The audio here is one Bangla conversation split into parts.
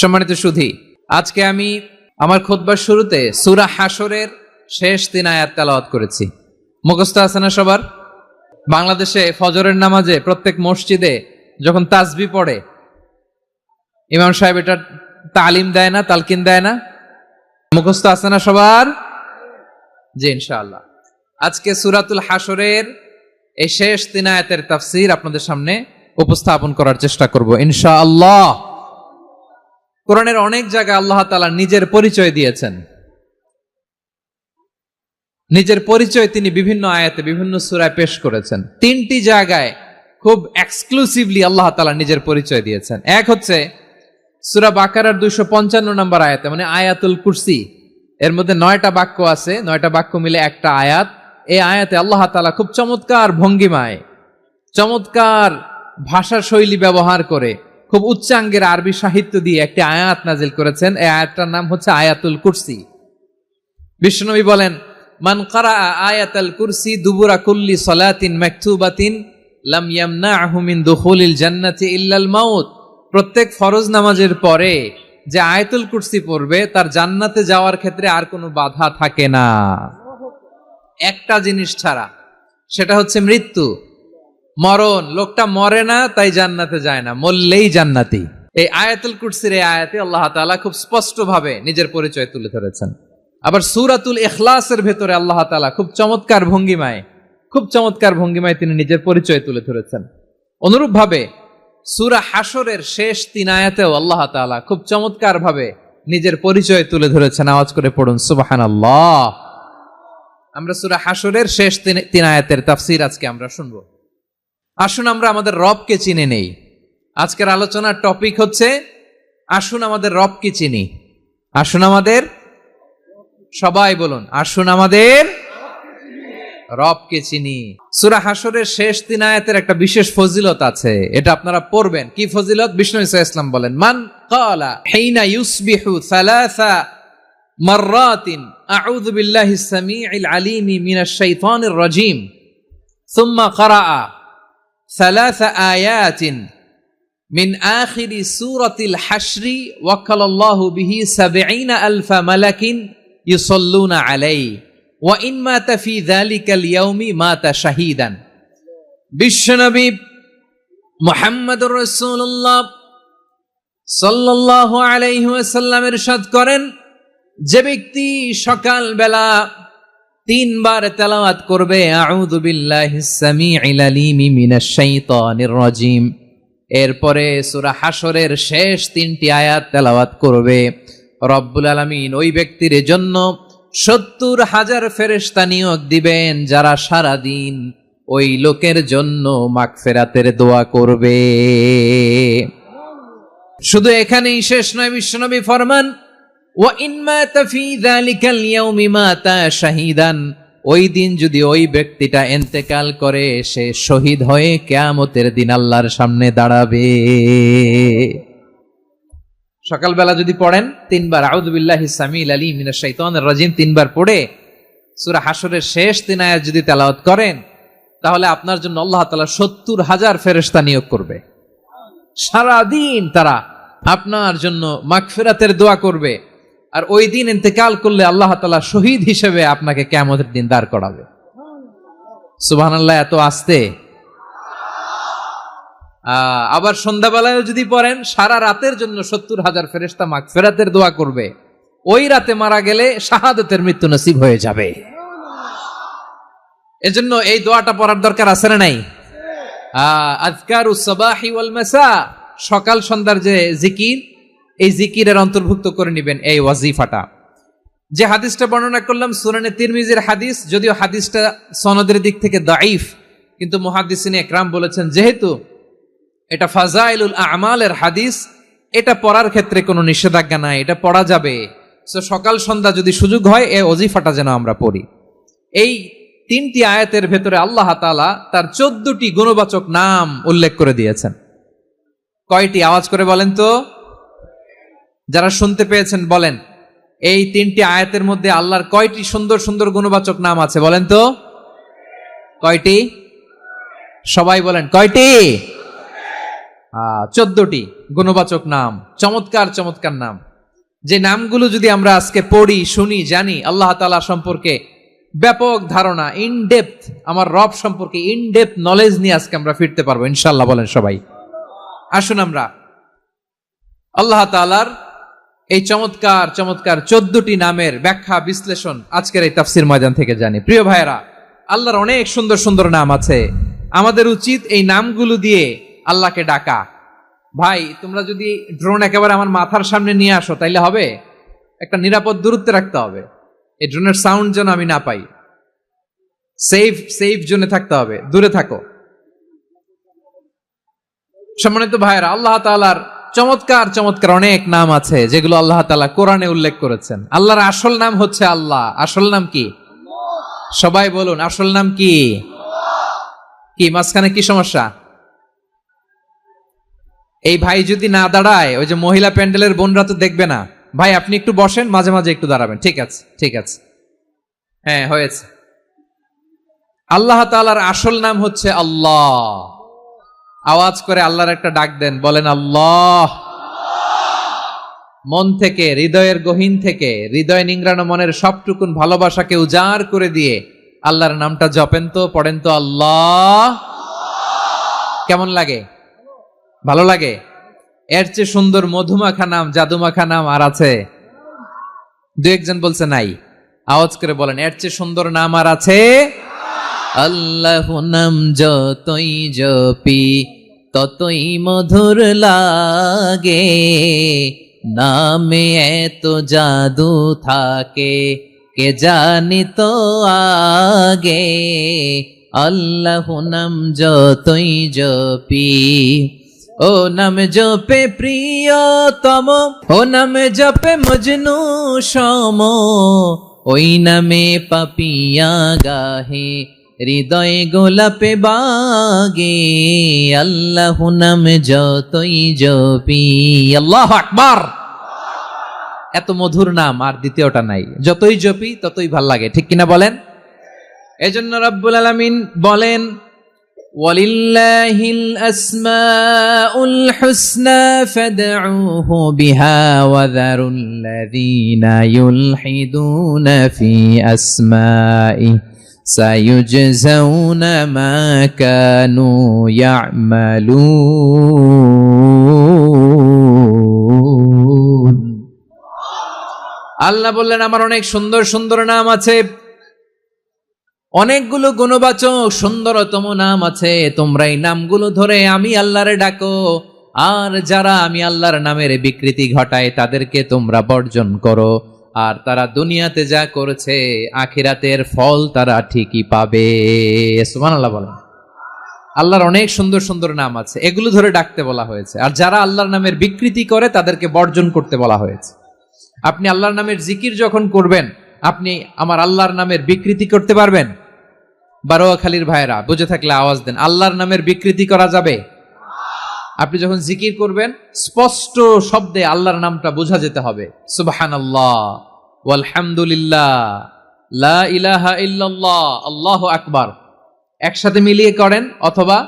সম্মানিত সুধী, আজকে আমি আমার খুতবার শুরুতে সূরা হাশরের শেষ 3 আয়াত তেলাওয়াত করেছি। মুখস্থ আছে না সবার? বাংলাদেশে ফজরের নামাজে প্রত্যেক মসজিদে যখন তাসবিহ পড়ে ইমাম সাহেব এটা তালিম দেয় না, তালকিন দেয় না? মুখস্থ আছে না সবার? জি, ইনশাআল্লাহ আজকে সূরাতুল হাশরের এই শেষ 3 আয়াতের তাফসীর আপনাদের সামনে উপস্থাপন করার চেষ্টা করব ইনশাআল্লাহ। কোরআনের অনেক জায়গায় আল্লাহ তাআলা নিজের পরিচয় দিয়েছেন। নিজের পরিচয় তিনি বিভিন্ন আয়াতে বিভিন্ন সূরায় পেশ করেছেন। 3টি জায়গায় খুব এক্সক্লুসিভলি আল্লাহ তাআলা নিজের পরিচয় দিয়েছেন। এক হচ্ছে সূরা বাকারার 255 নম্বর আয়াতে, মানে আয়াতুল কুরসি। এর মধ্যে 9টা বাক্য আছে, 9টা বাক্য মিলে একটা আয়াত। এই আয়াতে আল্লাহ তাআলা খুব চমৎকার ভঙ্গিমায়, চমৎকার ভাষা শৈলী ব্যবহার করে, খুব উচ্চাঙ্গের আরবি সাহিত্য দিয়ে একটি আয়াত নাজিল করেছেন। এই আয়াতটার নাম হচ্ছে আয়াতুল কুরসি। বিশ্বনবী বলেন, মান ক্বারাআ আয়াতাল কুরসি দুবুরা কুল্লি সালাতিন মাকতুবাতিন লাম ইয়ামনাহু মিন দুখুলিল জান্নাতি ইল্লাল মাউত। প্রত্যেক ফরজ নামাজের পরে যে আয়াতুল কুরসি পড়বে তার জান্নাতে যাওয়ার ক্ষেত্রে আর কোনো বাধা থাকে না, একটা জিনিস ছাড়া, সেটা হচ্ছে মৃত্যু, মরণ। লোকটা মরে না তাই জান্নাতে যায় না, মরলেই জান্নাতি। এই আয়াতুল কুরসির এই আয়াতে আল্লাহ তাআলা খুব স্পষ্টভাবে নিজের পরিচয় তুলে ধরেছেন। আবার সূরাতুল ইখলাসের ভেতরে আল্লাহ তাআলা খুব চমৎকার ভঙ্গিমায় তিনি নিজের পরিচয় তুলে ধরেছেন। অনুরূপভাবে সূরা হাশরের শেষ 3 আয়াতেও আল্লাহ তাআলা খুব চমৎকার ভাবে নিজের পরিচয় তুলে ধরেছেন। আওয়াজ করে পড়ুন সুবহানাল্লাহ। আমরা সূরা হাশরের শেষ 3 আয়াতের তাফসীর আজকে আমরা শুনবো। আসুন আমরা আমাদের রবকে চিনে নেই। আজকের আলোচনার টপিক হচ্ছে আসুন আমাদের রবকে চিনি। আসুন আমাদের, সবাই বলুন, আসুন আমাদের রবকে চিনি। সূরা হাশরের শেষ 3 আয়াতের একটা বিশেষ ফজিলত আছে, এটা আপনারা পড়বেন। কি ফজিলত? বিষ্ণু ঈসা ইসলাম বলেন, মান ক্বালা হিনা ইউসবিহু সালাসা মাররাতিন আউযু বিল্লাহিস সামিউল আলিম মিনাশ শাইতানির রাজীম সুম্মা ক্বারাআ ثلاث آيات من آخر سورة الحشر وكل الله به 70,000 ملك يصلون عليه وإن مات في ذلك اليوم مات شهيدا। বিশ্বনবী মুহাম্মদুর রাসূলুল্লাহ সাল্লাল্লাহু আলাইহি ওয়াসাল্লাম ইরশাদ করেন, যে ব্যক্তি সকাল বেলা 3 বার তেলাওয়াত করবে আউযু বিল্লাহিস সামিউল আলিম মিনাশ শাইতানির রাজীম, এরপরে সূরা হাশরের শেষ 3টি আয়াত তেলাওয়াত করবে, রব্বুল আলামিন ওই ব্যক্তির জন্য 70,000 ফেরেশতা নিয়োগ দিবেন যারা সারা দিন ওই লোকের জন্য মাগফিরাতের দোয়া করবে। শুধু এখানেই শেষ নয়, বিশ্বনবী ফরমান, ওয়া ইন মাতা ফি যালিকাল ইয়াউমি মাতা শাহীদান, ওই দিন যদি ওই ব্যক্তিটা ইন্তেকাল করে সে শহীদ হয়ে কিয়ামতের দিন আল্লাহর সামনে দাঁড়াবে। সকালবেলা যদি পড়েন 3 বার আউযু বিল্লাহিস সামিউল আলিম মিনাশ শাইতানির রাজীম 3 বার পড়ে সূরা হাশরের শেষ 3 আয়াত যদি তেলাওয়াত করেন, তাহলে আপনার জন্য আল্লাহ তাআলা 70,000 ফেরেশতা নিয়োগ করবে। সারা দিন তারা আপনার জন্য মাগফিরাতের দোয়া করবে। আর ওই দিন ইন্তেকাল করলে আল্লাহ তাআলা শহীদ হিসেবে আপনাকে কিয়ামতের দিন দাঁড় করাবে। সুবহানাল্লাহ, এত আস্তে। আবার সন্ধ্যাবেলায় যদি পড়েন, সারা রাতের জন্য 70,000 ফেরেশতা মাগফিরাতের দোয়া করবে। ওই রাতে মারা গেলে শাহাদাতের মৃত্যু নসিব হয়ে যাবে। এজন্য এই দোয়াটা পড়ার দরকার আছে না নাই? আযকারুস সাবাহি ওয়াল মাসা, সকাল সন্ধ্যার যে জিকির, এই জিকিরের অন্তর্ভুক্ত করে নেবেন এই ওয়াজিফাটা। যে হাদিসটা বর্ণনা করলাম সুনানে তিরমিজির হাদিস, যদিও হাদিসটা সনদের দিক থেকে দাঈফ, কিন্তু মুহাদ্দিসিনে ইকরাম বলেছেন যেহেতু এটা ফাজাইলুল আমালের হাদিস, এটা পড়ার ক্ষেত্রে কোনো নিষেধাজ্ঞা নাই, এটা পড়া যাবে। সো সকাল সন্ধ্যা যদি সুযোগ হয় এই ওয়াজিফাটা যেন আমরা পড়ি। এই 3টি আয়াতের ভেতরে আল্লাহ তাআলা তার 14টি গুণবাচক নাম উল্লেখ করে দিয়েছেন। কয়টি? আওয়াজ করে বলেন তো, যারা শুনতে পেয়েছেন বলেন, এই 3টি আয়াতের মধ্যে আল্লাহর কয়টি সুন্দর সুন্দর গুণবাচক নাম আছে বলেন তো? কয়টি? সবাই বলেন কয়টি? 14টি। গুণবাচক নাম, চমৎকার চমৎকার নাম, যে নামগুলো যদি আমরা আজকে পড়ি, শুনি, জানি, আল্লাহ তাআলা সম্পর্কে ব্যাপক ধারণা, ইনডেপথ, আমার রব সম্পর্কে ইনডেপথ নলেজ নিয়ে আজকে আমরা ফিরতে পারবো ইনশাআল্লাহ। বলেন সবাই। আসুন আমরা আল্লাহ তাআলার এই চমৎকার চমৎকার 14টি নামের ব্যাখ্যা বিশ্লেষণ আজকের এই তাফসীর ময়দান থেকে জানি। প্রিয় ভাইয়েরা, আল্লাহর অনেক সুন্দর সুন্দর নাম আছে। আমাদের উচিত এই নামগুলো দিয়ে আল্লাহকে ডাকা। ভাই, তোমরা যদি ড্রোন একেবারে আমার মাথার সামনে নিয়ে আসো তাইলে হবে? একটা নিরাপদ দূরত্বে রাখতে হবে, এই ড্রোনের সাউন্ড যেন আমি না পাই। সেফ জোনে থাকতে হবে, দূরে থাকো। সম্মানিত ভাইয়েরা, আল্লাহ তাআলার চমৎকার চমৎকার অনেক নাম আছে যেগুলো আল্লাহ তাআলা কোরআনে উল্লেখ করেছেন। আল্লাহর আসল নাম হচ্ছে আল্লাহ। আসল নাম কি? সবাই বলুন, আসল নাম কি? কি মাঝখানে কি সমস্যা? এই ভাই যদি না দাঁড়ায়, ওই যে মহিলা প্যান্ডেলের বোনরা তো দেখবে না। ভাই আপনি একটু বসেন, মাঝে মাঝে একটু দাঁড়াবেন। ঠিক আছে, ঠিক আছে, হ্যাঁ হয়েছে। আল্লাহ তাআলার আসল নাম হচ্ছে আল্লাহ। আওয়াজ করে আল্লাহর একটা ডাক দেন, বলেন আল্লাহ। মন থেকে, হৃদয়ের গহীন থেকে, হৃদয় নিংড়ানো মনের সবটুকুন ভালোবাসাকে উজাড় করে দিয়ে আল্লাহর নামটা জপেন তো, পড়েন তো আল্লাহ। কেমন লাগে? ভালো লাগে? এর চেয়ে সুন্দর মধুমাখা নাম, জাদুমাখা নাম আর আছে? দু একজন বলছে নাই। আওয়াজ করে বলেন, এর চেয়ে সুন্দর নাম আর আছে? আল্লাহ নাম যতই জপি ততই মধুর লাগে, নামে এত জাদু থাকে কে জানি তো আগে। আল্লাহ নাম যতই জপি, ও নাম জপে প্রিয়তম, ও নাম জপে মজনু সম, ওই নামে পাপিয়া গাহে হৃদয় গোলাপে বাগে। আল্লাহ নাম যতই জপি। আল্লাহু আকবার। এত মধুর নাম আর দ্বিতীয়টা নাই। যতই জপি ততই ভাল লাগে, ঠিক কিনা বলেন? এজন্য রব্বুল আলামিন বলেন, ওয়ালিল্লাহিল আসমাউল হুসনা ফাদউহু বিহা ওয়া যারুল্লাযীনা ইউলহিদুনা ফি আসমাইহি সায়ুজজাউনা মা কানু ইয়ামালুন। আল্লাহ বললেন, আমার অনেক সুন্দর সুন্দর নাম আছে, অনেকগুলো গুণবাচক সুন্দরতম নাম আছে। তোমরা এই নামগুলো ধরে আমি আল্লাহরে ডাকো, আর যারা আমি আল্লাহর নামের বিকৃতি ঘটায় তাদেরকে তোমরা বর্জন করো। আর তারা দুনিয়াতে যা করেছে আখিরাতের ফল তারা ঠিকই পাবে। সুবহানাল্লাহ বলেন। আল্লাহর অনেক সুন্দর সুন্দর নাম আছে, এগুলো ধরে ডাকতে বলা হয়েছে। আর যারা আল্লাহর নামের বিকৃতি করে তাদেরকে বর্জন করতে বলা হয়েছে। আপনি আল্লাহর নামের জিকির যখন করবেন, আপনি আমার আল্লাহর নামের বিকৃতি করতে পারবেন? বারোয়াখালীর ভাইরা বুঝে থাকলে আওয়াজ দেন, আল্লাহর নামের বিকৃতি করা যাবে? আপনি যখন জিকির করবেন স্পষ্ট শব্দে আল্লাহর নামটা বোঝা যেতে হবে। সুবহানাল্লাহ, ওয়ালহামদুলিল্লাহ, লা ইলাহা ইল্লাল্লাহ, আল্লাহু আকবার। একসাথে মিলিয়ে করেন অথবা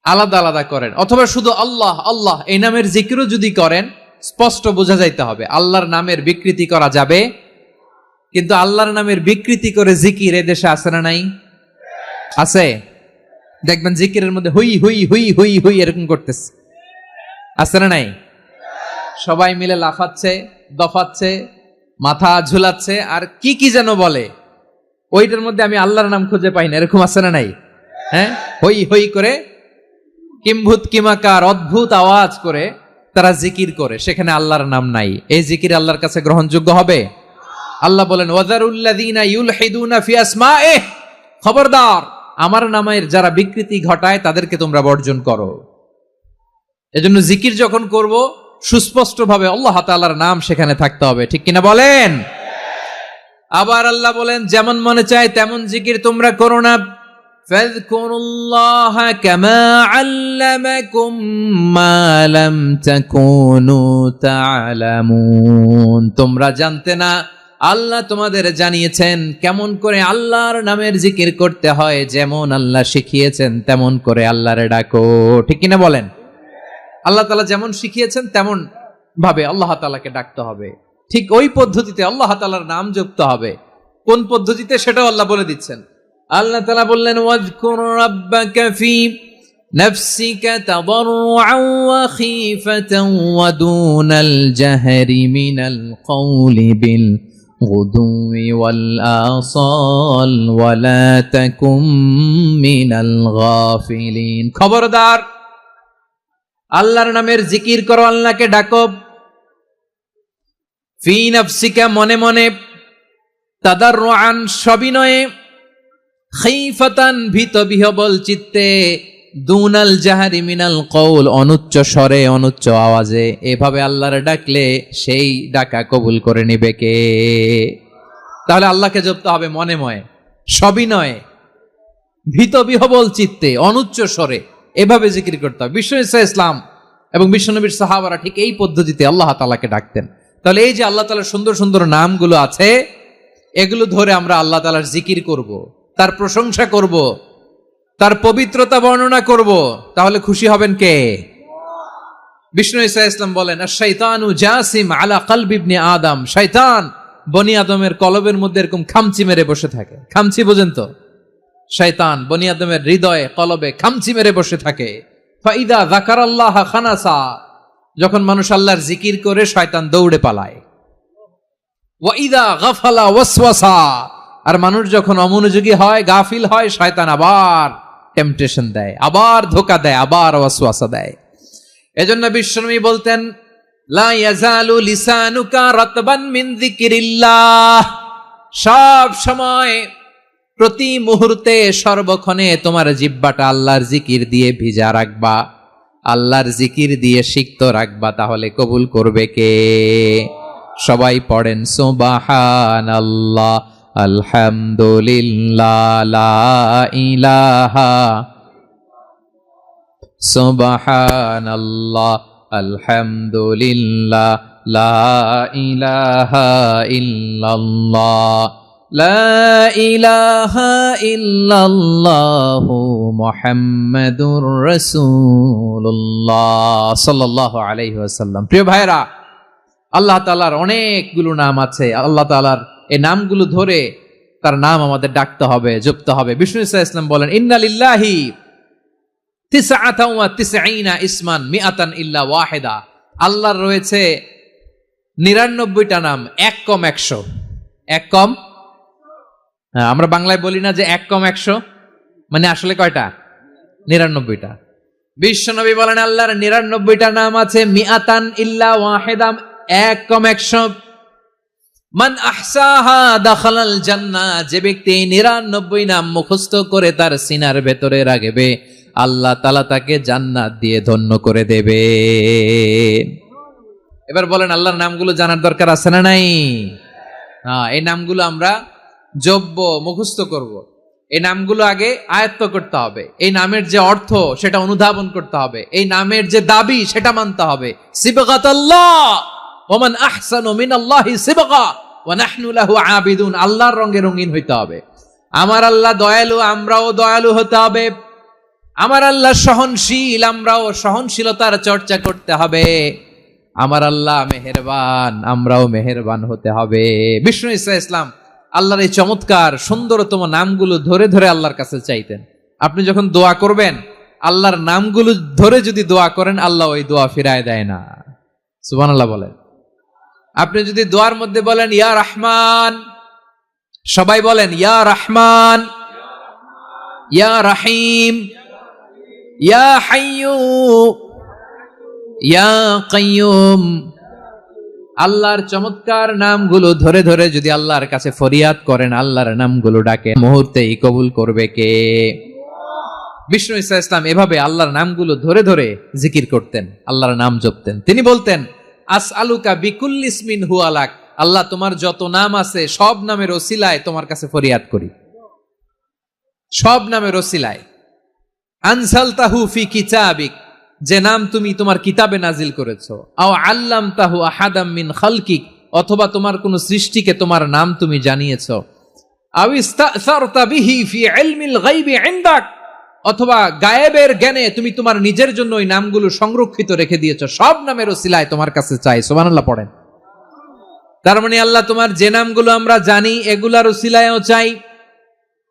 আলাদা আলাদা করেন, অথবা শুধু আল্লাহ আল্লাহ এই নামের জিকিরও যদি করেন স্পষ্ট বোঝা যাইতে হবে। আল্লাহর নামের বিকৃতি করা যাবে? কিন্তু আল্লাহর নামের বিকৃতি করে জিকির এ দেশে আছে না নাই? আছে। দেখবেন জিকিরের মধ্যে হুই হুই হুই হুই হুই এরকম করতেছে, আছে না নাই? সবাই মিলে লাফাচ্ছে, দফাচ্ছে, মাথা ঝুলাচ্ছে, আর কি কি যেন বলে, ওইটার মধ্যে আমি আল্লাহর নাম খুঁজে পাই না, এরকম আছে না নাই? হ্যাঁ, হই হই করে কিম্ভূত কিমাকার অদ্ভুত আওয়াজ করে তারা জিকির করে, সেখানে আল্লাহর নাম নাই। এই জিকির আল্লাহর কাছে গ্রহণযোগ্য হবে? আল্লাহ বলেন, ওয়াযারুল্লাযীনা ইউলহিদুনা ফি আসমাইহি, খবরদার আমার নামের যারা বিকৃতি ঘটায় তাদেরকে তোমরা বর্জন করো। এজন্য জিকির যখন করব সুস্পষ্ট ভাবে আল্লাহ তাআলার নাম সেখানে থাকতে হবে, ঠিক কিনা বলেন? আবার আল্লাহ বলেন, যেমন মনে চায় তেমন জিকির তোমরা করো না। ফাযকুরুল্লাহা কামা আল্লামাকুম মা লাম তাকুনু তা'লামুন। তোমরা জানতে না, আল্লাহ তোমাদের জানিয়েছেন কেমন করে আল্লাহর নামের জিকির করতে হয়। যেমন আল্লাহ শিখিয়েছেন তেমন করে আল্লাহরে ডাকো, ঠিক কিনা বলেন? আল্লাহ তাআলা যেমন শিখিয়েছেন তেমন ভাবে আল্লাহ তাআলাকে ডাকতে হবে, ঠিক ওই পদ্ধতিতে আল্লাহ তাআলার নাম জপতে হবে। কোন পদ্ধতিতে সেটাও আল্লাহ বলে দিচ্ছেন। আল্লাহ তাআলা বললেন, ওয়াজকুর রাব্বাকা ফি নাফসিকা তাদাররুআন ওয়া খীফাতান ওয়া দুনাল জাহরি মিনাল কওলি বিল গুদুই ওয়াল আসাল ওয়া লা তাকুম মিনাল গাফিলিন। খবরদার, আল্লাহর নামের জিকির করো, আল্লাহকে ডাকো। ফি নাফসিকা, মনে মনে, তাদাররুআন, সবিনয়ে, খীফাতান, ভীত বিহবল চিত্তে, দুনাল জাহারি মিনাল কওল, অনুচ্চ স্বরে, অনুচ্চ আওয়াজে। এভাবে আল্লাহর ডাকলে সেই ডাকা কবুল করে নিবে কে? তাহলে আল্লাহকে জপতে হবে মনে মনে, সবিনয়ে, ভীত বিহবল চিত্তে, অনুচ্চ স্বরে, এভাবে জিকির করতে হবে। বিশ্ব ইসলাম এবং বিশ্বনবীর সাহাবারা ঠিক এই পদ্ধতিতে আল্লাহ তাআলাকে ডাকতেন। তাহলে এই যে আল্লাহ তাআলার সুন্দর সুন্দর নামগুলো আছে, এগুলো ধরে আমরা আল্লাহ তাআলার জিকির করব, তার প্রশংসা করব, তার পবিত্রতা বর্ণনা করব, তাহলে খুশি হবেন কে? বিষ্ণু ঈসা ইসলাম বলেন, আশ-শাইতানু জাসিম আলা কলবি ইবনে আদম, শয়তান বনি আদমের কলবের মধ্যে এরকম খামচি মেরে বসে থাকে। খামচি বোঝেন তো? শয়তান বনি আদমের হৃদয়ে, কলবে খামচি মেরে বসে থাকে। ফাইদা যাকারাল্লাহ খানাসা, যখন মানুষ আল্লাহর জিকির করে শয়তান দৌড়ে পালায়। ওয়াইদা গাফালা ওয়াসওয়াসা, আর মানুষ যখন অমনোযোগী হয়, গাফিল হয়, শয়তান আবার টেম্পটেশন দেয়, আবার ধোঁকা দেয়, আবার ওয়াসওয়াসা দেয়। এজন্য বিশ্বনবী বলতেন, লা ইয়াজালু লিসানুকা রাতবান মিন যিকিরিল্লাহ, সব সময়, প্রতি মুহূর্তে, সর্বক্ষণে তোমার জিহ্বাটা আল্লাহর জিকির দিয়ে ভিজা রাখবা, আল্লাহর জিকির দিয়ে সিক্ত রাখবা, তাহলে কবুল করবে কে? সবাই পড়েন সুবহানাল্লাহ, আলহামদুলিল্লাহ, লা ইলাহা, সুবহানাল্লাহ, আলহামদুলিল্লাহ, লা ইলাহা ইল্লাল্লাহ, লা ইলাহা ইল্লাল্লাহু মুহাম্মাদুর রাসূলুল্লাহ সাল্লাল্লাহু আলাইহি ওয়াসাল্লাম। প্রিয় ভাইরা, আল্লাহ তাআলার অনেকগুলো নাম আছে। আল্লাহ তাআলার এই নামগুলো ধরে তার নাম আমাদের ডাকতে হবে, জপতে হবে। বিষ্ণু ইসলাম বলেন, ইন্না লিল্লাহি 99 ইসমান মিআতান ইল্লা ওয়াহিদা, আল্লাহর রয়েছে 99টা নাম, এক কম 100। এক কম, আমরা বাংলায় বলি না যে এক কম 100, মানে আসলে কয়টা? 99টা। বিশ্বনবী বলেন, আল্লাহর 99টা নাম আছে, মিআতান ইল্লা ওয়াহিদা, এক কম 100। মান আহসাহা দাখালাল জান্নাহ, যে ব্যক্তি 99 নাম মুখস্থ করে তার সিনার ভেতরে রাখবে, আল্লাহ তাআলা তাকে জান্নাত দিয়ে ধন্য করে দেবে। এবার বলেন, আল্লাহর নামগুলো জানার দরকার আছে না নাই? এই নামগুলো আমরা জপব, মুখস্থ করব। এই নামগুলো আগে আয়ত্ত করতে হবে। এই নামের যে অর্থ সেটা অনুধাবন করতে হবে। এই নামের যে দাবি সেটা মানতে হবে। সিবগাতাল্লাহ ওয়া মান আহসানু মিনাল্লাহি সিবগা ওয়া নাহনু লাহু আবিদুন, আল্লাহর রঙে রঙিন হইতে হবে। আমার আল্লাহ দয়ালু, আমরাও দয়ালু হতে হবে। আমার আল্লাহ সহনশীল, আমরাও সহনশীলতার চর্চা করতে হবে। আমার আল্লাহ মেহেরবান, আমরাও মেহেরবান হতে হবে। বিষ্ণু ঈসা ইসলাম আল্লাহর এই চমৎকার সুন্দরতম নামগুলো ধরে ধরে আল্লাহর কাছে চাইতেন। আপনি যখন দোয়া করবেন, আল্লাহর নামগুলো ধরে যদি দোয়া করেন, আল্লাহ ওই দোয়া ফিরায় দেয় না। সুবহানাল্লাহ বলেন। আপনি যদি দোয়ার মধ্যে বলেন ইয়া রহমান, সবাই বলেন ইয়া রহমান, ইয়া রহিম, ইয়া হাইয়্যু, ইয়া কাইয়্যুম, আল্লাহর চমৎকার নামগুলো ধরে ধরে যদি আল্লাহর কাছে ফরিয়াদ করেন, আল্লাহর নামগুলো ডাকে, মুহূর্তেই কবুল করবে কে? বিষ্ণু ঈসা ইসলাম এভাবে আল্লাহর নামগুলো ধরে ধরে জিকির করতেন, আল্লাহর নাম জপতেন। তিনি বলতেন, আসআলুকা বিকুল্লি ইসমিন হুয়া লাক, আল্লাহ তোমার যত নাম আছে সব নামের ওসিলায় তোমার কাছে ফরিয়াদ করি, সব নামের ওসিলায়। আনসালতাহু ফি কিতাবিক, যে নাম তুমি তোমার কিতাবে নাজিল করেছো। আও আল্লামতাহু আহাদাম মিন খালকিক, অথবা তোমার কোন সৃষ্টিকে তোমার নাম তুমি জানিয়েছো। আও ইস্তাসারতা বিহি ফি ইলমিল গায়বি ইনদাক, অথবা গায়েবের জ্ঞানে তুমি তোমার নিজের জন্য ওই নামগুলো সংরক্ষিত রেখে দিয়েছো, সব নামের ওসিলায় তোমার কাছে চাই। সুবহানাল্লাহ পড়েন। তার মানে আল্লাহ তোমার যে নামগুলো আমরা জানি এগুলার ওসিলায়ও চাই,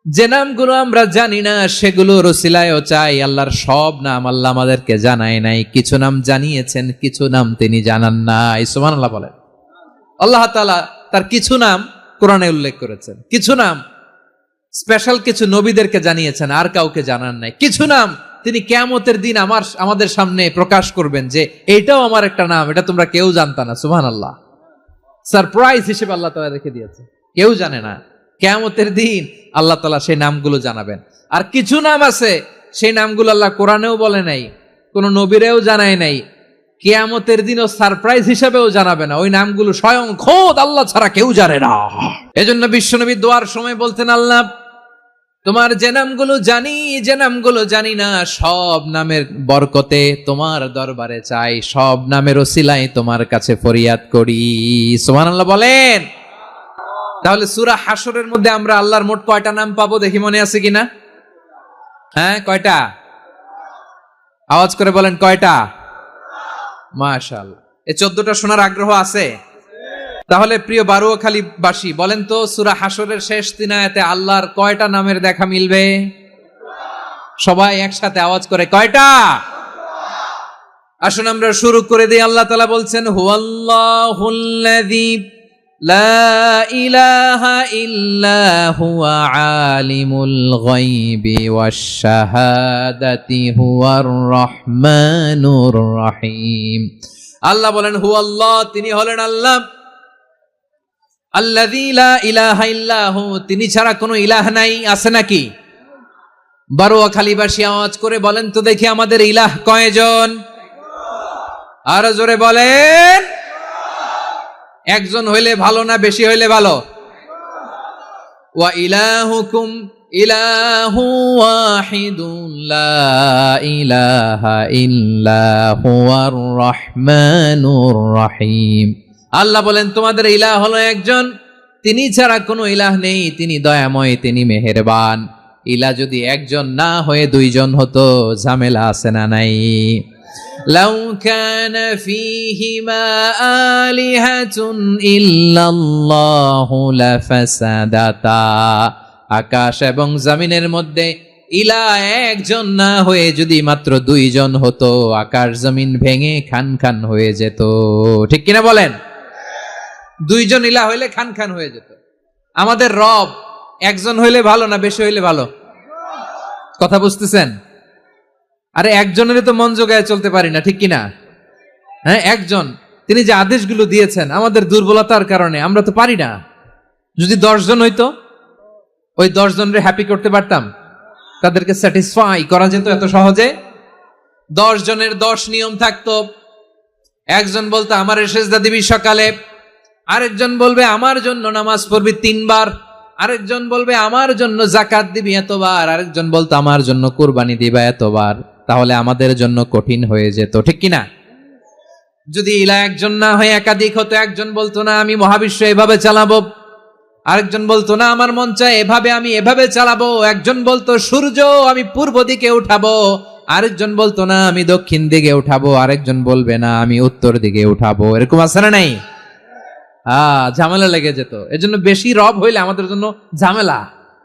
যে নামগুলো আমরা জানি না সেগুলোর ওসিলায়ও চাই। আল্লাহর সব নাম আল্লাহ আমাদেরকে জানায় নাই, কিছু নাম জানিয়েছেন, কিছু নাম তিনি জানান নাই। সুবহানাল্লাহ বলেন। আল্লাহ তাআলা তার কিছু নাম কোরআনে উল্লেখ করেছেন, কিছু নাম স্পেশাল কিছু নবীদেরকে জানিয়েছেন, আর কাউকে জানান নাই। কিছু নাম তিনি কিয়ামতের দিন আমাদের সামনে প্রকাশ করবেন যে এইটাও আমার একটা নাম, এটা তোমরা কেউ জানতা না। সুবহানাল্লাহ, সারপ্রাইজ হিসেবে আল্লাহ তাআলা রেখে দিয়েছে, কেউ জানে না। কিয়ামতের দিন আল্লাহ তাআলা সেই নামগুলো জানাবেন। আর কিছু নাম আছে সেই নামগুলো আল্লাহ কোরআনেও বলে নাই, কোন নবীরেও জানায় নাই, কিয়ামতের দিনও সারপ্রাইজ হিসেবেও জানাবে না। ওই নামগুলো স্বয়ং খোদ আল্লাহ ছাড়া কেউ জানে না। এজন্য বিশ্বনবী দোয়ার সময় বলতেন, আল্লাহ তোমার যে নামগুলো জানি, যে নামগুলো জানি না, সব নামের বরকতে তোমার দরবারে চাই, সব নামের ওসিলায় তোমার কাছে ফরিয়াদ করি। সুবহানাল্লাহ বলেন। তাহলে সূরা হাশরের মধ্যে আমরা আল্লাহর মোট কয়টা নাম পাবো দেখি, মনে আছে কিনা? হ্যাঁ, কয়টা? আওয়াজ করে বলেন, কয়টা? মাশাআল্লাহ। এই 14টা শোনার আগ্রহ আছে? তাহলে প্রিয় বারুয়াখালীবাসী বলেন তো, সূরা হাশরের শেষ 3 আয়াতে আল্লাহর কয়টা নামের দেখা মিলবে? সবাই একসাথে আওয়াজ করে, কয়টা? আসুন আমরা শুরু করে দিই। আল্লাহ তাআলা বলছেন, হুয়াল্লাহুল্লাযী লা ইলাহা ইল্লা হুয়া আলিমুল গায়বি ওয়াশ শাহাদাতি হুয়ার রহমানুর রহিম। আল্লাহ বলেন, হুয়াল্লাহ, তিনি হলেন আল্লাহ, আল্লাযী লা ইলাহা ইল্লাহু, তিনি ছাড়া কোনো ইলাহ নাই। আছে নাকি? বারুয়াখালীবাসী আওয়াজ করে বলেন তো দেখি, আমাদের ইলাহ কয়জন? আর জোরে বলেন। একজন হইলে ভালো না বেশি হইলে ভালো? ওয়া ইলাহুকুম ইলাহু ওয়াহিদুন লা ইলাহা ইল্লা হুয়ার রহমানুর রহিম। আল্লাহ বলেন, তোমাদের ইলাহ হলো একজন, তিনি ছাড়া কোনো ইলাহ নেই, তিনি দয়াময়, তিনি মেহেরবান। ইলাহ যদি একজন না হয়ে দুইজন হতো, ঝামেলা আছে না নাই? লাউ কানা ফীহিমা আলিহাতুন ইল্লাল্লাহু লাফাসাদাতা। আকাশ এবং জমিনের মধ্যে ইলাহ একজন না হয়ে যদি মাত্র দুইজন হতো, আকাশ জমিন ভেঙে খান খান হয়ে যেত। ঠিক কিনা বলেন? দুইজন ইলাহ হইলে খান খান হয়ে যেত। আমাদের রব একজন হইলে ভালো না বেশি হইলে ভালো? কথা বুঝতেছেন? আরে একজনের তো মন জোগায় চলতে পারি না, ঠিক কিনা? হ্যাঁ, একজন, তিনি যে আদেশগুলো দিয়েছেন আমাদের দুর্বলতার কারণে আমরা তো পারি না। যদি 10 জন হইতো, ওই 10 জনরে হ্যাপি করতে পারতাম, তাদেরকে স্যাটিসফাই করা যেত এত সহজে। 10 জনের 10 নিয়ম থাকতো। একজন বলতো আমার সেজদা দিবি সকালে, আরেকজন বলবে আমার জন্য নামাজ পড়বি 3 বার, আরেকজন বলবে আমার জন্য যাকাত দিবি এতবার, আরেকজন বলতো আমার জন্য কুরবানি দিবা এতবার। তাহলে আমাদের জন্য কঠিন হয়ে যেত, ঠিক কিনা? যদি ইলাহ একজন না হয়ে একাধিক হতো, একজন বলতো না আমি মহাবিশ্ব এভাবে চালাবো, আরেকজন বলতো না আমার মন চায় এভাবে, আমি এভাবে চালাবো, একজন বলতো সূর্য আমি পূর্ব দিকে উঠাবো, আরেকজন বলতো না আমি দক্ষিণ দিকে উঠাবো, আরেকজন বলবে না আমি উত্তর দিকে উঠাবো। এরকম আছে না নাই? ঝামেলা লেগে যেত। এজন্য বেশি রব হইলে আমাদের জন্য ঝামেলা,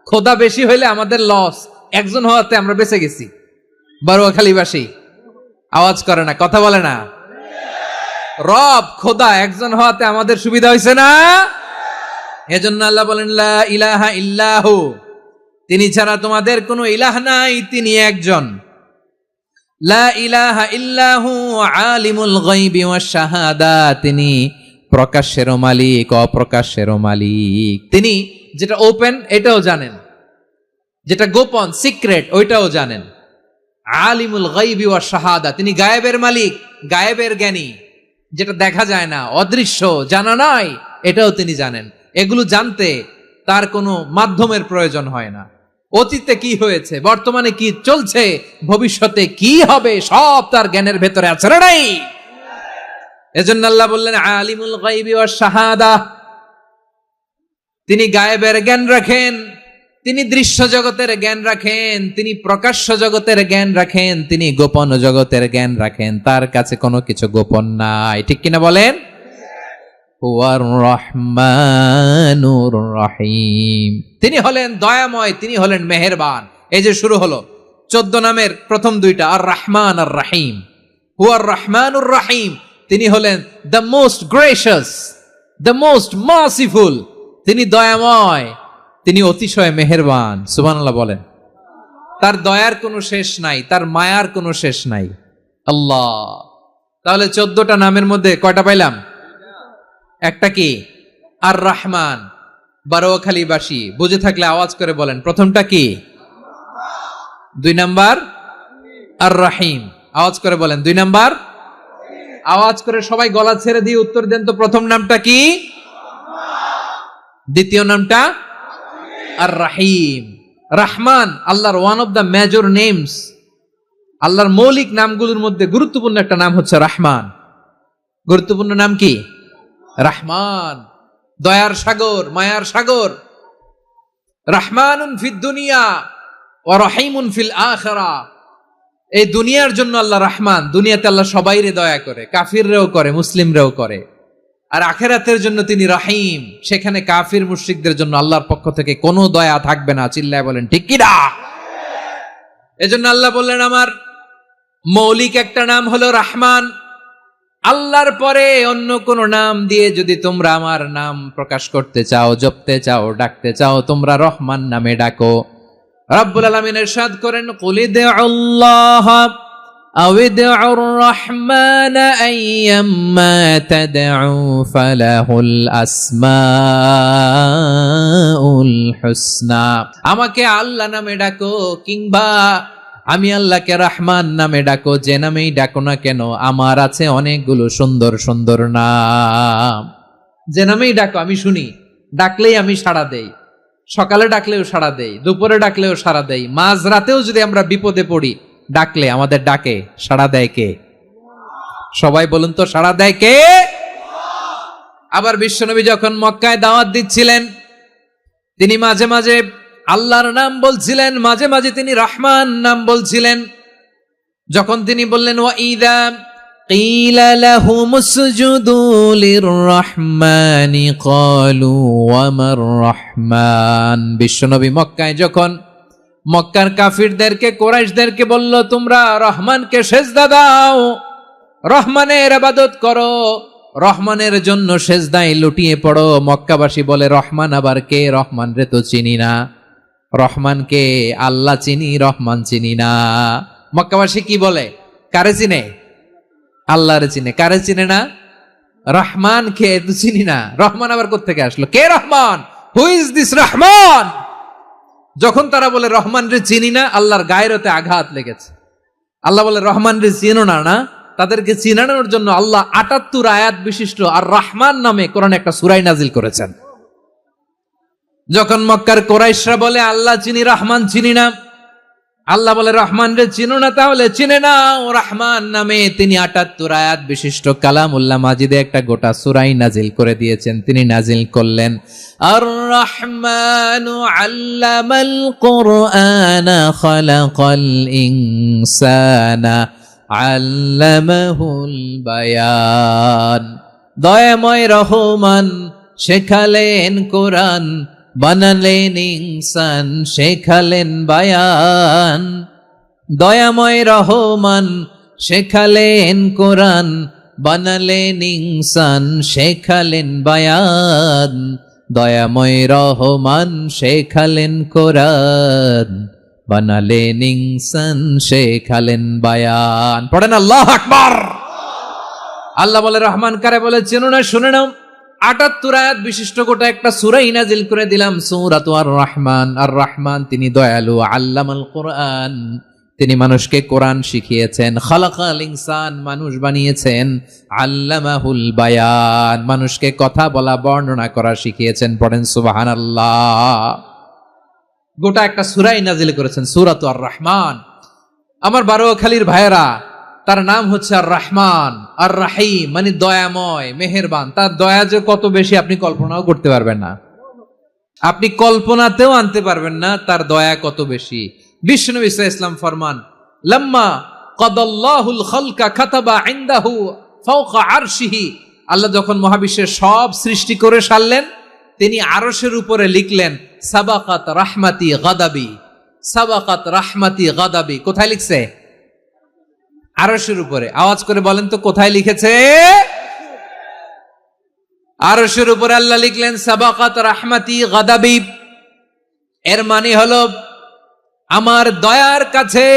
খোদা বেশি হইলে আমাদের লস। একজন হওয়াতে আমরা বেঁচে গেছি। বারুয়াখালীবাসী আওয়াজ করে না, কথা বলে না। রব খোদা একজন হওয়াতে আমাদের সুবিধা হয়েছে না? এজন্য আল্লাহ বলেন, লা ইলাহা ইল্লাহু, তিনি ছাড়া তোমাদের কোনো ইলাহ নাই, তিনি একজন। লা ইলাহা ইল্লাহু আলিমুল গায়বি ওয়াশ শাহাদা, তিনি প্রকাশ্যেরও মালিক, অপ্রকাশ্যেরও মালিক। তিনি যেটা ওপেন এটাও জানেন, যেটা গোপন সিক্রেট ওইটাও জানেন। আলিমুল গায়বি ওয়াশ শাহাদা, তিনি গায়েবের মালিক, গায়েবের জ্ঞানী, যেটা দেখা যায় না, অদৃশ্য, জানা নাই, এটাও তিনি জানেন। এগুলো জানতে তার কোনো মাধ্যমের প্রয়োজন হয় না। অতীতে কি হয়েছে, বর্তমানে কি চলছে, ভবিষ্যতে কি হবে, সব তার জ্ঞানের ভেতরে আছে না নাই? এজন্য আল্লাহ বললেন আলিমুল গায়বি ওয়াশ শাহাদা, তিনি গায়েবের জ্ঞান রাখেন, তিনি দৃশ্য জগতের জ্ঞান রাখেন, তিনি প্রকাশ্য জগতের জ্ঞান রাখেন, তিনি গোপন জগতের জ্ঞান রাখেন। তার কাছে কোনো কিছু গোপন নাই, ঠিক কিনা বলেন? হুয়ার রহমানুর রহিম, তিনি হলেন দয়াময়, তিনি হলেন মেহেরবান। এই যে শুরু হলো 14 নামের প্রথম দুইটা, আর রহমান আর রাহিম। হুয়ার রহমানুর রাহিম, তিনি হলেন the most gracious, the most merciful, তিনি দয়াময়, তিনি অতিশয় মেহেরবান। সুবহানাল্লাহ বলেন। তার দয়ার কোনো শেষ নাই, তার মায়ার কোনো শেষ নাই। আল্লাহ, তাহলে 14টা নামের মধ্যে কয়টা পাইলাম? একটা কি? আর রহমান। বারোয়াখালীবাসী বুঝে থাকলে আওয়াজ করে বলেন, প্রথমটা কি? 2 নাম্বার আর রাহিম। আওয়াজ করে বলেন 2 নাম্বার। আওয়াজ করে সবাই গলা ছেড়ে দিয়ে উত্তর দেন তো, প্রথম নামটা কি? দ্বিতীয় নামটা? আর রাহিম। রহমান আল্লাহর one of the major names, আল্লাহর মৌলিক নামগুলোর মধ্যে গুরুত্বপূর্ণ একটা নাম হচ্ছে রহমান। গুরুত্বপূর্ণ নাম কি? রহমান, দয়ার সাগর, মায়ার সাগর। রহমানুন ফিদ দুনিয়া ওয়া রহিমুন ফিল আখিরাহ। এই দুনিয়ার জন্য আল্লাহ রহমান, দুনিয়াতে আল্লাহ সবাইরে দয়া করে, কাফিররেও করে, মুসলিমরেও করে। আর আখিরাতের জন্য তিনি রহিম, সেখানে কাফির মুশরিকদের জন্য আল্লাহর পক্ষ থেকে কোনো দয়া থাকবে না। চিল্লায় বলেন ঠিক কি না? এজন্য আল্লাহ বললেন আমার মৌলিক একটা নাম হলো রহমান। আল্লাহর পরে অন্য কোন নাম দিয়ে যদি তোমরা আমার নাম প্রকাশ করতে চাও, জপতে চাও, ডাকতে চাও, তোমরা রহমান নামে ডাকো। রব্বুল আলামিন ইরশাদ করেন, কুলিদুল্লাহ আউদিউর রহমান আইয়াম্মা তাদউ ফালাহুল আসমাউল হুসনা। আমাকে আল্লাহ নামে ডাকো, কিংবা আমি আল্লাহকে রহমান নামে ডাকো, যে নামেই ডাকো না কেন আমার আছে অনেকগুলো সুন্দর সুন্দর নাম। যে নামেই ডাকো আমি শুনি, ডাকলেই আমি সাড়া দেই। সকালে ডাকলেও সাড়া দেই, দুপুরে ডাকলেও সাড়া দেই, মাঝ রাতেও যদি আমরা বিপদে পড়ি, ডাকলে আমাদের ডাকে সাড়া দেয় কে? সবাই বলুন তো, সাড়া দেয় কে? আবার বিশ্বনবী যখন মক্কায় দাওয়াত দিচ্ছিলেন, তিনি মাঝে মাঝে আল্লাহর নাম বলছিলেন, মাঝে মাঝে তিনি রহমান নাম বলছিলেন। যখন তিনি বললেন ওয়াইদা কিলা লাহুম উসজুদু লিররহমানি ক্বালু ওয়ামার রহমান। বিশ্বনবী মক্কায় যখন মক্কার কাফিরদেরকে, কুরাইশদেরকে বলল তোমরা রহমানকে সেজদা দাও, রহমানের ইবাদত করো, রহমানের জন্য সেজদায় লুটিয়ে পড়ো, মক্কাবাসী বলে রহমান আবার কে? রহমান রে তো চিনি না। রহমানকে আল্লাহ চিনি, রহমান চিনি না। মক্কাবাসী কি বলে? কারে চিনে? আল্লাহরে চিনে। কারে চিনে না? রহমান কে তো চিনি না। রহমান আবার কোত্থেকে আসলো? কে Rahman? Who is this Rahman? যখন তারা বলে রহমান রে চিনি না, আল্লাহর গায়রতে আঘাত লেগেছে। আল্লাহ বলে রহমান রে চিনো না, না? তাদেরকে চিনানোর জন্য আল্লাহ ৭৮ আয়াত বিশিষ্ট আর রহমান নামে কোরআনে একটা সূরা নাজিল করেছেন। যখন মক্কার কুরাইশরা বলে আল্লাহ চিনি, রহমান চিনি না, আল্লাহ বলে রহমান রে চিনো না, তাহলে চিনে নাও রহমান নামে। তিনি ৭৮ আয়াত বিশিষ্ট কালামুল্লাহ মাজিদে একটা গোটা সূরাই নাজিল করে দিয়েছেন। তিনি নাজিল করলেন, আর রহমানু আল্লামাল কুরআনা খালাকাল ইনসানা আল্লামাহুল বায়ান। দয়াময় রহমান শেখালেন কোরআন, বানালেন ইনসান, শেখালেন বায়ান। দয়াময় রহমান শেখালেন কোরআন, বানালেন ইনসান, শেখালেন বায়ান। দয়াময় রহমান শেখালেন কোরআন, বানালেন ইনসান, শেখালেন বায়ান। পড়েন আল্লাহু আকবার। আল্লাহ বলে রহমান কারে বলে চেনো না? শুনে নাও, ৭৮ আয়াত বিশিষ্ট গোটা একটা সূরাই নাজিল করে দিলাম, সূরাতু আর রহমান। আর রহমান তিনি দয়ালু, আল্লামাল কোরআন, তিনি মানুষকে কোরআন শিখিয়েছেন, খালাকাল ইনসান, মানুষ বানিয়েছেন, আল্লামাহুল বায়ান, মানুষকে কথা বলা, বর্ণনা করা শিখিয়েছেন। পড়েন সুবহানাল্লাহ। গোটা একটা সূরাই নাজিল করেছেন, সূরাতু আর রহমান। আমার বারোয়াখালীর ভাইয়েরা, তার নাম হচ্ছে আর রহমান, আর রাহিম মানে দয়াময়, মেহেরবান। তার দয়া যে কত বেশি আপনি কল্পনাও করতে পারবেন না। আপনি কল্পনাতেও আনতে পারবেন না তার দয়া কত বেশি। বিশ্বনবী সাল্লাল্লাহু আলাইহি ওয়াসাল্লাম ফরমান, লাম্মা কাদাল্লাহুল খালকা কাতাবা ইনদাহু ফাওকা আরশিহি, আল্লাহ যখন মহাবিশ্বের সব সৃষ্টি করে সারলেন, তিনি আরশের উপরে লিখলেন সাবাকাত রাহমাতি গাদাবি, সাবাকাত রাহমাতি গাদাবি। কোথায় লিখছে? আরশের উপরে। আওয়াজ করে বলেন তো কোথায় লিখেছে? আরশের উপরে আল্লাহ লিখলেন সাবাকাত রাহমাতি গাদাবি। এর মানে হলো আমার দয়ার কাছে,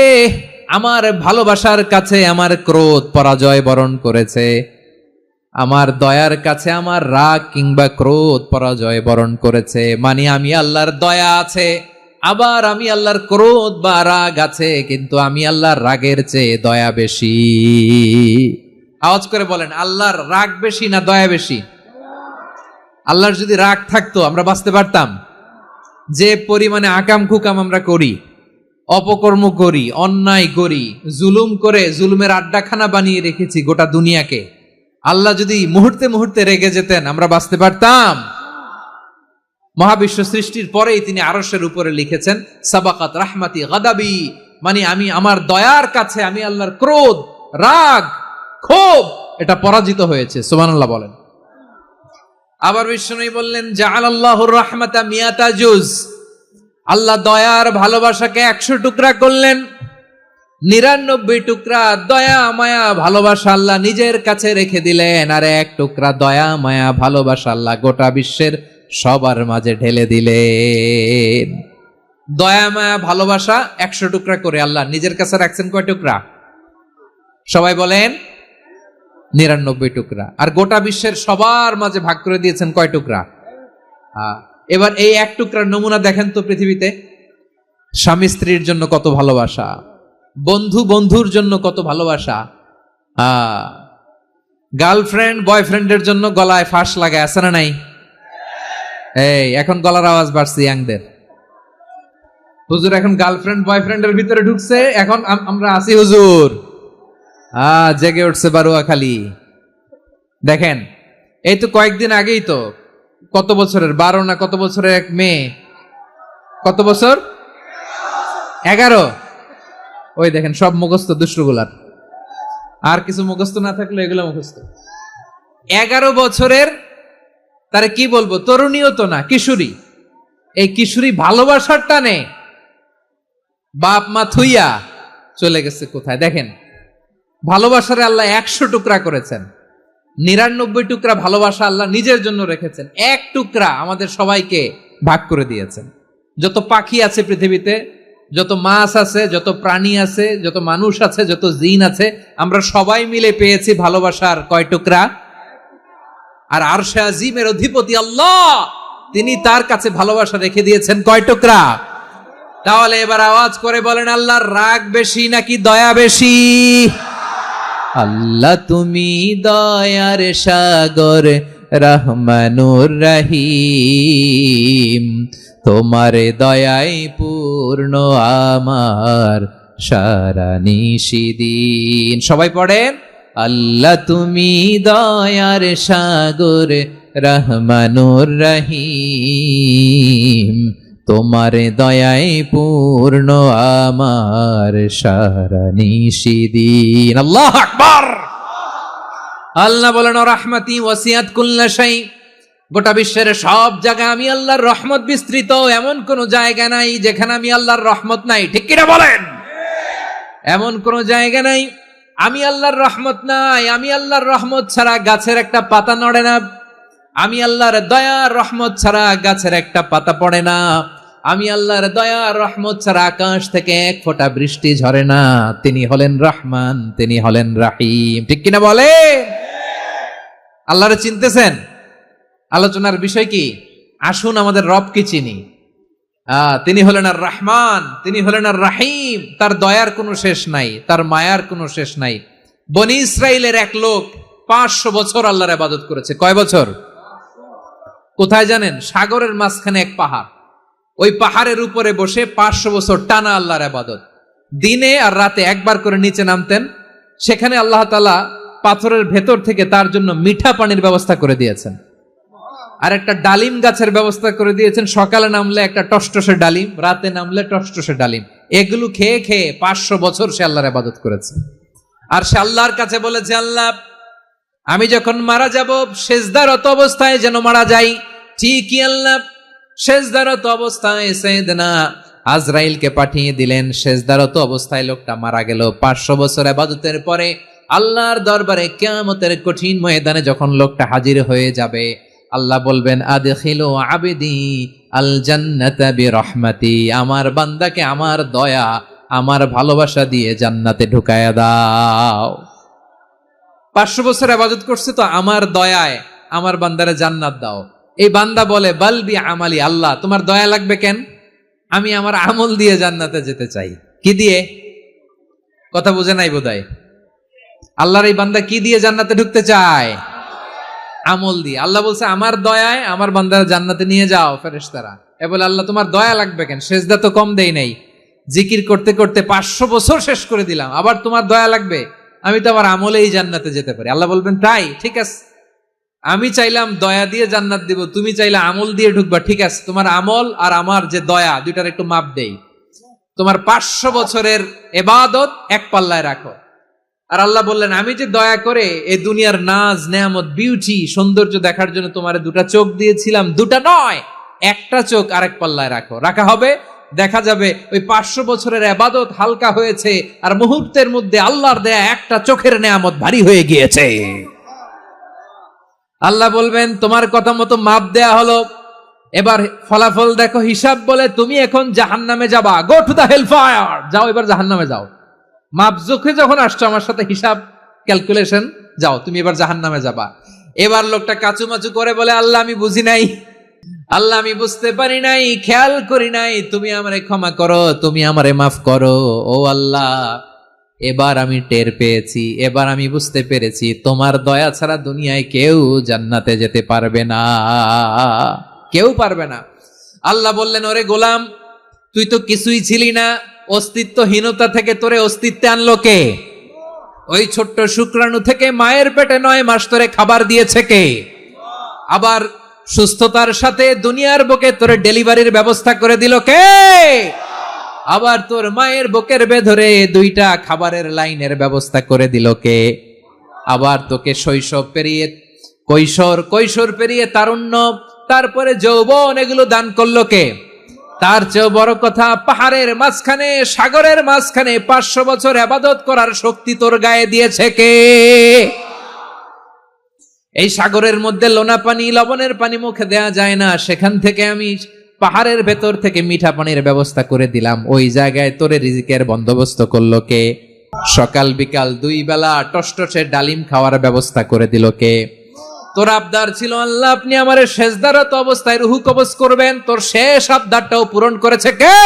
আমার ভালোবাসার কাছে আমার ক্রোধ পরাজয় বরণ করেছে, আমার দয়ার কাছে আমার রাগ কিংবা ক্রোধ পরাজয় বরণ করেছে। মানে আমি আল্লাহর দয়া আছে, আবার আমি আল্লাহর ক্রোধ বা রাগ আছে, কিন্তু আমি আল্লাহর রাগের চেয়ে দয়া বেশি। আওয়াজ করে বলেন, আল্লাহর রাগ বেশি না দয়া বেশি? আল্লাহর যদি রাগ থাকতো আমরা বাঁচতে পারতাম? যে পরিমাণে আকাম খুকাম আমরা করি, অপকর্ম করি, অন্যায় করি, জুলুম করে জুলুমের আড্ডাখানা বানিয়ে রেখেছি গোটা দুনিয়াকে, আল্লাহ যদি মুহূর্তে মুহূর্তে রেগে যেতেন আমরা বাঁচতে পারতাম? মহাবিশ্ব সৃষ্টির পরেই তিনি আরশের উপরে লিখেছেন সাবাকাত রাহমাতি গাদাবি, মানে আমি আমার দয়ার কাছে আমি আল্লাহর ক্রোধ, রাগ, ক্ষোভ এটা পরাজিত হয়েছে। সুবহানাল্লাহ বলেন। আবার বিষ্ণু বললেন জাআলাল্লাহুর রাহমাতা মিয়াতা জুজ, আল্লাহ দয়ার ভালোবাসাকে 100 টুকরা করলেন। 99 টুকরা দয়া মায়া ভালোবাসা আল্লাহ নিজের কাছে রেখে দিলেন, আর 1 টুকরা দয়া মায়া ভালোবাসা আল্লাহ গোটা বিশ্বের সবার মাঝে ঢেলে দিলেন। দয়া মায়া ভালোবাসা 100 টুকরা করে আল্লাহ নিজের কাছে রাখছেন কয় টুকরা? সবাই বলেন 99 টুকরা। আর গোটা বিশ্বের সবার মাঝে ভাগ করে দিয়েছেন কয় টুকরা? এবার এই 1 টুকরার নমুনা দেখেন তো পৃথিবীতে। স্বামী স্ত্রীর জন্য কত ভালোবাসা, বন্ধু বন্ধুর জন্য কত ভালোবাসা, গার্লফ্রেন্ড বয়ফ্রেন্ডের জন্য গলায় ফাঁস লাগায়, আছে না নাই? এই এখন গলার আওয়াজ বাড়ছে ইয়াংদের। হুজুর এখন গার্লফ্রেন্ড বয়ফ্রেন্ডের ভিতরে ঢুকছে, এখন আমরা আছি হুজুর। জেগে উঠছে বারুয়াখালী। দেখেন এই তো কয়েকদিন আগেই তো, কত বছরের 12 না কত বছরের এক মেয়ে, কত বছর? 11। ওই দেখেন সব মুখস্থ দুষ্টগুলার, আর কিছু মুখস্থ না থাকলে এগুলো মুখস্থ। 11 বছরের, তারে কি বলবো, তরুণীও তো না, কিশোরী। এই কিশোরী ভালোবাসার টানে বাপ মা থুইয়া চলে গেছে কোথায়? দেখেন ভালোবাসারে আল্লাহ 100 টুকরা করেছেন, 99 টুকরা ভালোবাসা আল্লাহ নিজের জন্য রেখেছেন, 1 টুকরা আমাদের সবাইকে ভাগ করে দিয়েছেন। যত পাখি আছে পৃথিবীতে, যত মাছ আছে, যত প্রাণী আছে, যত মানুষ আছে, যত জিন আছে, আমরা সবাই মিলে পেয়েছি ভালোবাসার কয় টুকরা? আর আরশে আজিমের অধিপতি আল্লাহ, তিনি তার কাছে ভালোবাসা রেখে দিয়েছেন কয় টুকরা? তাহলে এবার আওয়াজ করে বলেন, আল্লাহর রাগ বেশি নাকি দয়া বেশি? আল্লাহ তুমি দয়ার সাগর রহমানুর রহিম, তোমার দয়াই পূর্ণ আমার সারা নিশিদিন। সবাই পড়েন, আল্লাহ তুমি দয়ার সাগর রহমানুর রহিম, তোমার দয়াই পূর্ণ আমার সারা নিশিদিন। আল্লাহু আকবার। আল্লাহ বলেন রাহমাতি ওয়াসিয়াত কুল্লা শাই, গোটা বিশ্বের সব জায়গায় আমি আল্লাহর রহমত বিস্তৃত, এমন কোন জায়গা নাই যেখানে আমি আল্লাহর রহমত নাই। ঠিক কিনা বলেন? এমন কোন জায়গা নাই আমি আল্লাহর রহমত নাই। আমি আল্লাহর রহমত ছাড়া গাছের একটা পাতা নড়ে না, আমি আল্লাহর দয়ার রহমত ছাড়া গাছের একটা পাতা পড়ে না, আমি আল্লাহর দয়ার রহমত ছাড়া আকাশ থেকে 1 ফোঁটা বৃষ্টি ঝরে না। তিনি হলেন রহমান, তিনি হলেন রাহিম। ঠিক কিনা বলে? আল্লাহরে চিনতেছেন? আলোচনার বিষয় কি? আসুন আমাদের রবকে চিনি। তিনি হলেন আর রহমান, তিনি হলেন আর রাহিম। তার দয়ার কোনো শেষ নাই, তার মায়ার কোনো শেষ নাই। বনি ইসরাইলের এক লোক 500 বছর আল্লাহর ইবাদত করেছে। কয় বছর? কোথায় জানেন? সাগরের মাঝখানে এক পাহাড়, ওই পাহাড়ের উপরে বসে 500 বছর টানা আল্লাহর ইবাদত। দিনে আর রাতে একবার করে নিচে নামতেন। সেখানে আল্লাহ তাআলা পাথরের ভেতর থেকে তার জন্য মিঠা পানির ব্যবস্থা করে দিয়েছেন। আর একটা ডালিম গাছের ব্যবস্থা করে দিয়েছেন, সকালে নামলে একটা টসটসে ডালিম, রাতে নামলে টসটসে ডালিম। এগুলো খেয়ে খেয়ে 500 বছর সে আল্লাহর ইবাদত করেছে। আর সে আল্লাহর কাছে বলেছে, আল্লাহ আমি যখন মারা যাব সেজদারত অবস্থায় যেন মারা যাই। ঠিকই আল্লাহ সেজদারত অবস্থায় সাইয়েদনা আজরাইলকে পাঠিয়ে দিলেন। সেজদারত অবস্থায় লোকটা মারা গেল। 500 বছর ইবাদতের পরে আল্লাহর দরবারে কিয়ামতের কঠিন ময়দানে যখন লোকটা হাজির হয়ে যাবে, আল্লাহ বলবেন আদখিলু আবদি আল জান্নাতা বিরহমাতি, আমার বান্দাকে আমার দয়া আমার ভালোবাসা দিয়ে জান্নাতে ঢুকায়া দাও। 500 বছর ইবাদত করছে তো আমার দয়ায় আমার বান্দারে জান্নাত দাও। এই বান্দা বলে বালবি আমালি, আল্লাহ তোমার দয়া লাগবে কেন, আমি আমার আমল দিয়ে জান্নাতে যেতে চাই। কি দিয়ে? কথা বুঝে নাই বোধহয়। আল্লাহর এই বান্দা কি দিয়ে জান্নাতে ঢুকতে চায়? আমল দিয়ে। আল্লাহ বলছে আমার দয়ায় আমার বান্দারা জান্নাতে নিয়ে যাও ফেরেশতারা। এ বলে আল্লাহ তোমার দয়া লাগবে কেন, সেজদা তো কম দেই নাই, জিকির করতে করতে 500 বছর শেষ করে দিলাম, আবার তোমার দয়া লাগবে? আমি তো আমার আমলেই জান্নাতে যেতে পারি। আল্লাহ বলবেন তাই, ঠিক আছে, আমি চাইলাম দয়া দিয়ে জান্নাত দিব, তুমি চাইলে আমল দিয়ে ঢুকবা, ঠিক আছে, তোমার আমল আর আমার যে দয়া দুইটার একটু মাপ দেই। তোমার 500 বছরের ইবাদত এক পাল্লায় রাখো। আর আল্লাহ বললেন আমি যে দয়া করে এই দুনিয়ার নাজ নেয়ামত বিউটি সৌন্দর্য দেখার জন্য তোমারে দুটা চোখ দিয়েছিলাম, দুটা নয় একটা চোখ আরেক পাল্লায় রাখো। রাখা হবে, দেখা যাবে ওই 500 বছরের ইবাদত হালকা হয়েছে আর মুহূর্তের মধ্যে আল্লাহর দেয়া একটা চোখের নেয়ামত ভারী হয়ে গিয়েছে। আল্লাহ বলবেন তোমার কথা মতো মাপ দেয়া হলো, এবার ফলাফল দেখো, হিসাব বলে তুমি এখন জাহান্নামে যাবা, go to the hell fire, যাও এবার জাহান্নামে যাও। মাপ চোখে যখন আসছো আমার সাথে হিসাব ক্যালকুলেশন, যাও তুমি এবার জাহান্নামে যাবা। এবার লোকটা কাচুমাচু করে বলে আল্লাহ আমি বুঝি নাই, আল্লাহ আমি বুঝতে পারি নাই, খেয়াল করি নাই, তুমি আমারে ক্ষমা করো, তুমি আমারে মাফ করো। ও আল্লাহ এবার আমি টের পেয়েছি, এবার আমি বুঝতে পেরেছি তোমার দয়া ছাড়া দুনিয়ায় কেউ জান্নাতে যেতে পারবে না, কেউ পারবে না। আল্লাহ বললেন ওরে গোলাম তুই তো কিছুই ছিলি না, অস্তিত্বহীনতা থেকে তোরে অস্তিত্বে আনলো কে? ওই ছোট্ট শুক্রাণু থেকে মায়ের পেটে 9 মাস তোরে খাবার দিয়েছে কে? আবার সুস্থতার সাথে দুনিয়ার বুকে তোরে ডেলিভারির ব্যবস্থা করে দিল কে? আবার তোর মায়ের বুকের ভেতরে 2টা খাবারের লাইনের ব্যবস্থা করে দিল কে? আবার তোকে শৈশব পেরিয়ে কৈশোর পেরিয়ে তারুণ্য, তারপরে যৌবন, এগুলো দান করলো কে? তার চেয়েও বড় কথা, পাহাড়ের মাঝখানে সাগরের মাঝখানে 500 বছর ইবাদত করার শক্তি তোর গায়ে দিয়েছে কে? এই সাগরের মধ্যে লোনা পানি লবণের পানি মুখে দেয়া যায় না, সেখান থেকে আমি পাহাড়ের ভেতর থেকে মিঠা পানির ব্যবস্থা করে দিলাম, ওই জায়গায় তোরে রিজিকের বন্দোবস্ত করলো কে? সকাল বিকাল 2 বেলা টসটসে ডালিম খাওয়ার ব্যবস্থা করে দিল কে? তোর আবদার ছিল আল্লাহ আপনি আমারে সেজদারত অবস্থায় রুহু কবজ করবেন, তোর শেষ আবদারটাও পূরণ করেছে কে?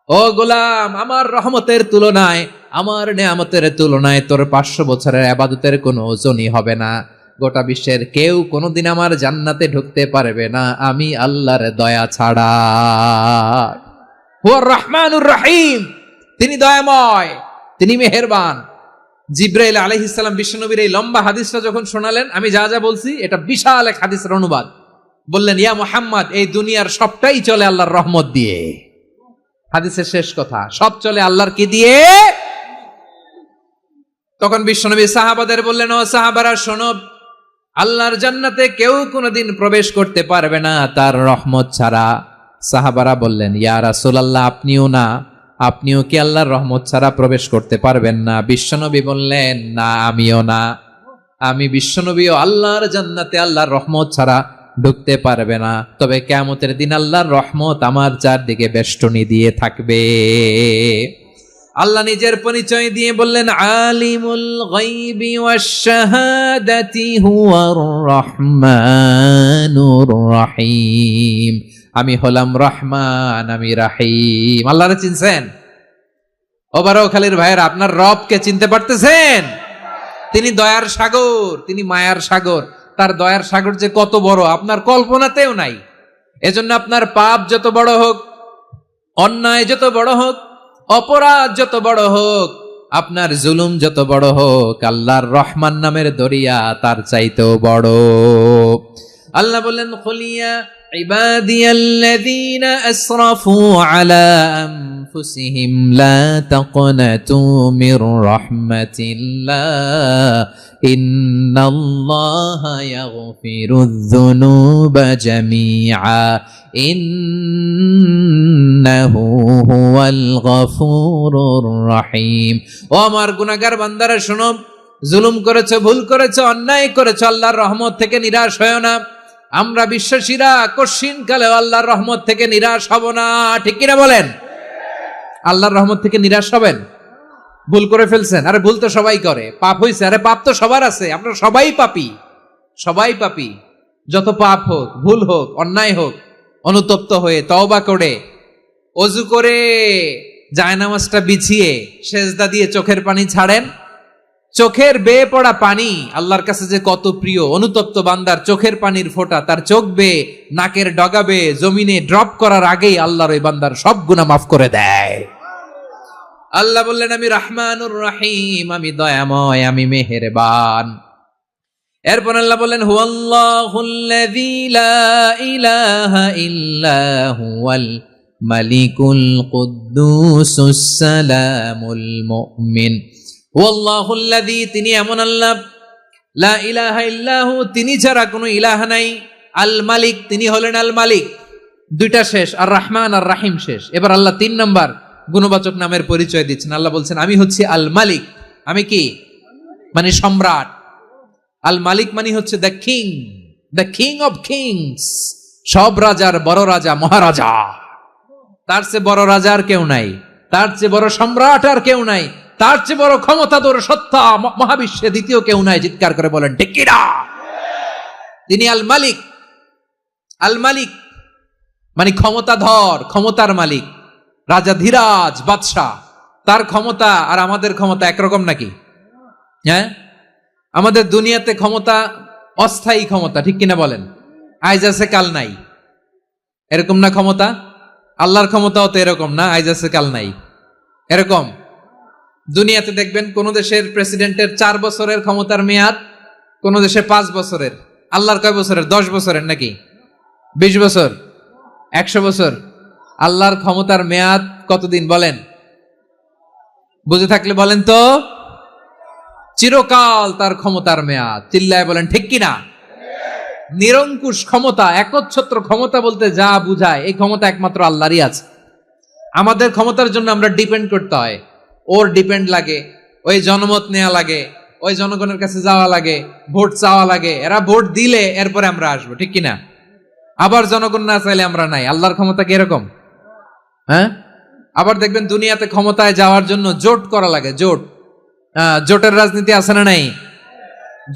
ও গোলাম আমার রহমতের তুলনায়, আমার নেয়ামতের তুলনায় তোর 500 বছরের ইবাদতের কোনো ওজনই হবে না। গোটা বিশ্বের কেউ কোনোদিন আমার জান্নাতে ঢুকতে পারবে না আমি আল্লাহর দয়া ছাড়া। হুয়ার রহমানুর রহিম, তিনি দয়াময়, তিনি মেহেরবান। জিব্রাইল আলাইহিস সালাম বিশ্বনবীর এই লম্বা হাদিসটা যখন শোনালেন, আমি যা যা বলছি এটা বিশাল এক হাদিসের অনুবাদ, বললেন ইয়া মুহাম্মদ এই দুনিয়ার সবটাই চলে আল্লাহর রহমত দিয়ে। হাদিসের শেষ কথা, সব চলে আল্লাহর কি দিয়ে? তখন বিশ্বনবী সাহাবাদের বললেন ও সাহাবারা শোনো, আল্লাহর জান্নাতে কেউ কোনোদিন প্রবেশ করতে পারবে না তার রহমত ছাড়া। সাহাবারা বললেন ইয়া রাসূলুল্লাহ আপনিও না, আপনিও কি আল্লাহর রহমত ছাড়া প্রবেশ করতে পারবেন না? বিশ্বনবী বললেন না আমিও না, আমি বিশ্বনবীও আল্লাহর জান্নাতে আল্লাহর রহমত ছাড়া ঢুকতে পারবে না, তবে কিয়ামতের দিন আল্লাহর রহমত আমার চারদিকে বেষ্টনী দিয়ে থাকবে। আল্লাহ নিজের পরিচয় দিয়ে বললেন আলিমুল গায়বি ওয়াশ শাহাদাতি হুয়ার রহমানুর রহিম, আমি হলাম রহমান, আমি রাহিম। আল্লাহরে চিনছেন? ও বারোখালীর ভাইয়েরা আপনার রবকে চিনতে পারতেছেন? তিনি দয়ার সাগর, তিনি মায়ার সাগর। তার দয়ার সাগর যে কত বড় আপনার কল্পনাতেও নাই। এজন্য আপনার পাপ যত বড় হোক, অন্যায় যত বড় হোক, অপরাধ যত বড় হোক, আপনার জুলুম যত বড় হোক, আল্লাহর রহমান নামের দরিয়া তার চাইতেও বড়। আল্লাহ বললেন খুলিয়া ইবাদিয়াল্লাযীনা আসরাফু আলা আনফুসিহিম লা তাকনাতু মির রাহমাতিল্লাহ ইন্নাল্লাহা ইয়াগফিরুয যুনুবা জামিআ ইন্নাহু হুয়াল গফুরুর রহিম। ও আমার গুনাহগার বান্দারা শোনো, জুলুম করেছো, ভুল করেছো, অন্যায় করেছো, আল্লাহর রহমত থেকে নিরাশ হয়ো না। আমরা বিশ্বাসীরা কশিন কালে আল্লাহর রহমত থেকে নিরাশ হব না, ঠিক কিনা বলেন? আল্লাহর রহমত থেকে নিরাশ হবেন? ভুল করে ফেলছেন, আরে ভুল তো সবাই করে, পাপ হইছে, আরে পাপ তো সবার আছে, আপনারা সবাই পাপী, সবাই পাপী। যত পাপ হোক, ভুল হোক, অন্যায় হোক, অনুতপ্ত হয়ে তওবা করে ওযু করে জায়নামাজটা বিছিয়ে সেজদা দিয়ে চোখের পানি ছাড়েন। চোখের বেয়ে পড়া পানি আল্লাহর কাছে যে কত প্রিয়। অনুতপ্ত বান্দার চোখের পানির ফোঁটা তার চোখ বেয়ে নাকের ডগা বেয়ে জমিনে ড্রপ করার আগেই আল্লাহর ওই বান্দার সব গুনাহ মাফ করে দেয়। আল্লাহ বললেন আমি রহমানুর রহিম, আমি দয়াময়, আমি মেহেরবান। এরপর আল্লাহ বললেন হুয়াল্লাহুল্লাযী লা ইলাহা ইল্লা হুয়াল মালিকুল কুদ্দুসুস সালামুল মুমিন। ওয়াল্লাহুল্লাযী, তিনি এমন আল্লাহ, লা ইলাহা ইল্লাহু, তিনি ছাড়া কোনো ইলাহ নাই, আল মালিক, তিনি হলেন আল মালিক। দুইটা শেষ, আর রহমান আর রাহিম শেষ। এবার আল্লাহ 3 নাম্বার গুণবাচক নামের পরিচয় দিচ্ছেন। আল্লাহ বলছেন আমি হচ্ছি আল মালিক। আমি কি? মানে সম্রাট। আল মালিক মানে হচ্ছে দ্য কিং অফ কিংস, সব রাজার বড় রাজা, মহারাজা। তার চেয়ে বড় রাজা আর কেউ নাই, তার চেয়ে বড় সম্রাট আর কেউ নাই, তার চেয়ে বড় ক্ষমতাধর সত্তা মহাবিশ্বে দ্বিতীয় কেউ নাই। চিৎকার করে বলেন ঠিক কিনা? তিনি আল মালিক। আল মালিক মানে ক্ষমতাধর, ক্ষমতার মালিক, রাজা ধীরাজ বাদশাহ। তার ক্ষমতা আর আমাদের ক্ষমতা একরকম নাকি? হ্যাঁ, আমাদের দুনিয়াতে ক্ষমতা অস্থায়ী ক্ষমতা, ঠিক কিনা বলেন? আইজ আছে কাল নাই, এরকম না ক্ষমতা? আল্লাহর ক্ষমতাও তো এরকম না, আইজ আছে কাল নাই এরকম। দুনিয়াতে দেখবেন কোন দেশের প্রেসিডেন্টের 4 বছরের ক্ষমতার মেয়াদ, কোন দেশে 5 বছরের। আল্লাহর কয় বছরের? 10 বছরের নাকি 20 বছর, 100 বছর? আল্লাহর ক্ষমতার মেয়াদ কতদিন বলেন? বুঝে থাকলে বলেন তো। চিরকাল তার ক্ষমতার মেয়াদ। চিল্লায় বলেন ঠিক কিনা? নিরঙ্কুশ ক্ষমতা, একচ্ছত্র ক্ষমতা বলতে যা বুঝায়, এই ক্ষমতা একমাত্র আল্লাহরই আছে। আমাদের ক্ষমতার জন্য আমরা ডিপেন্ড করতে হয়, ওর ডিপেন্ড লাগে, ওই জনমত নেওয়া লাগে, ওই জনগণের কাছে যাওয়া লাগে, ভোট চাওয়া লাগে, এরা ভোট দিলে এরপরে আমরা আসবো, ঠিক কিনা? আবার জনগণ না চাইলে আমরা নাই। আল্লাহর ক্ষমতা কি এরকম? হ্যাঁ, আবার দেখবেন দুনিয়াতে ক্ষমতায় যাওয়ার জন্য জোট করা লাগে। জোটের রাজনীতি আছে না নাই?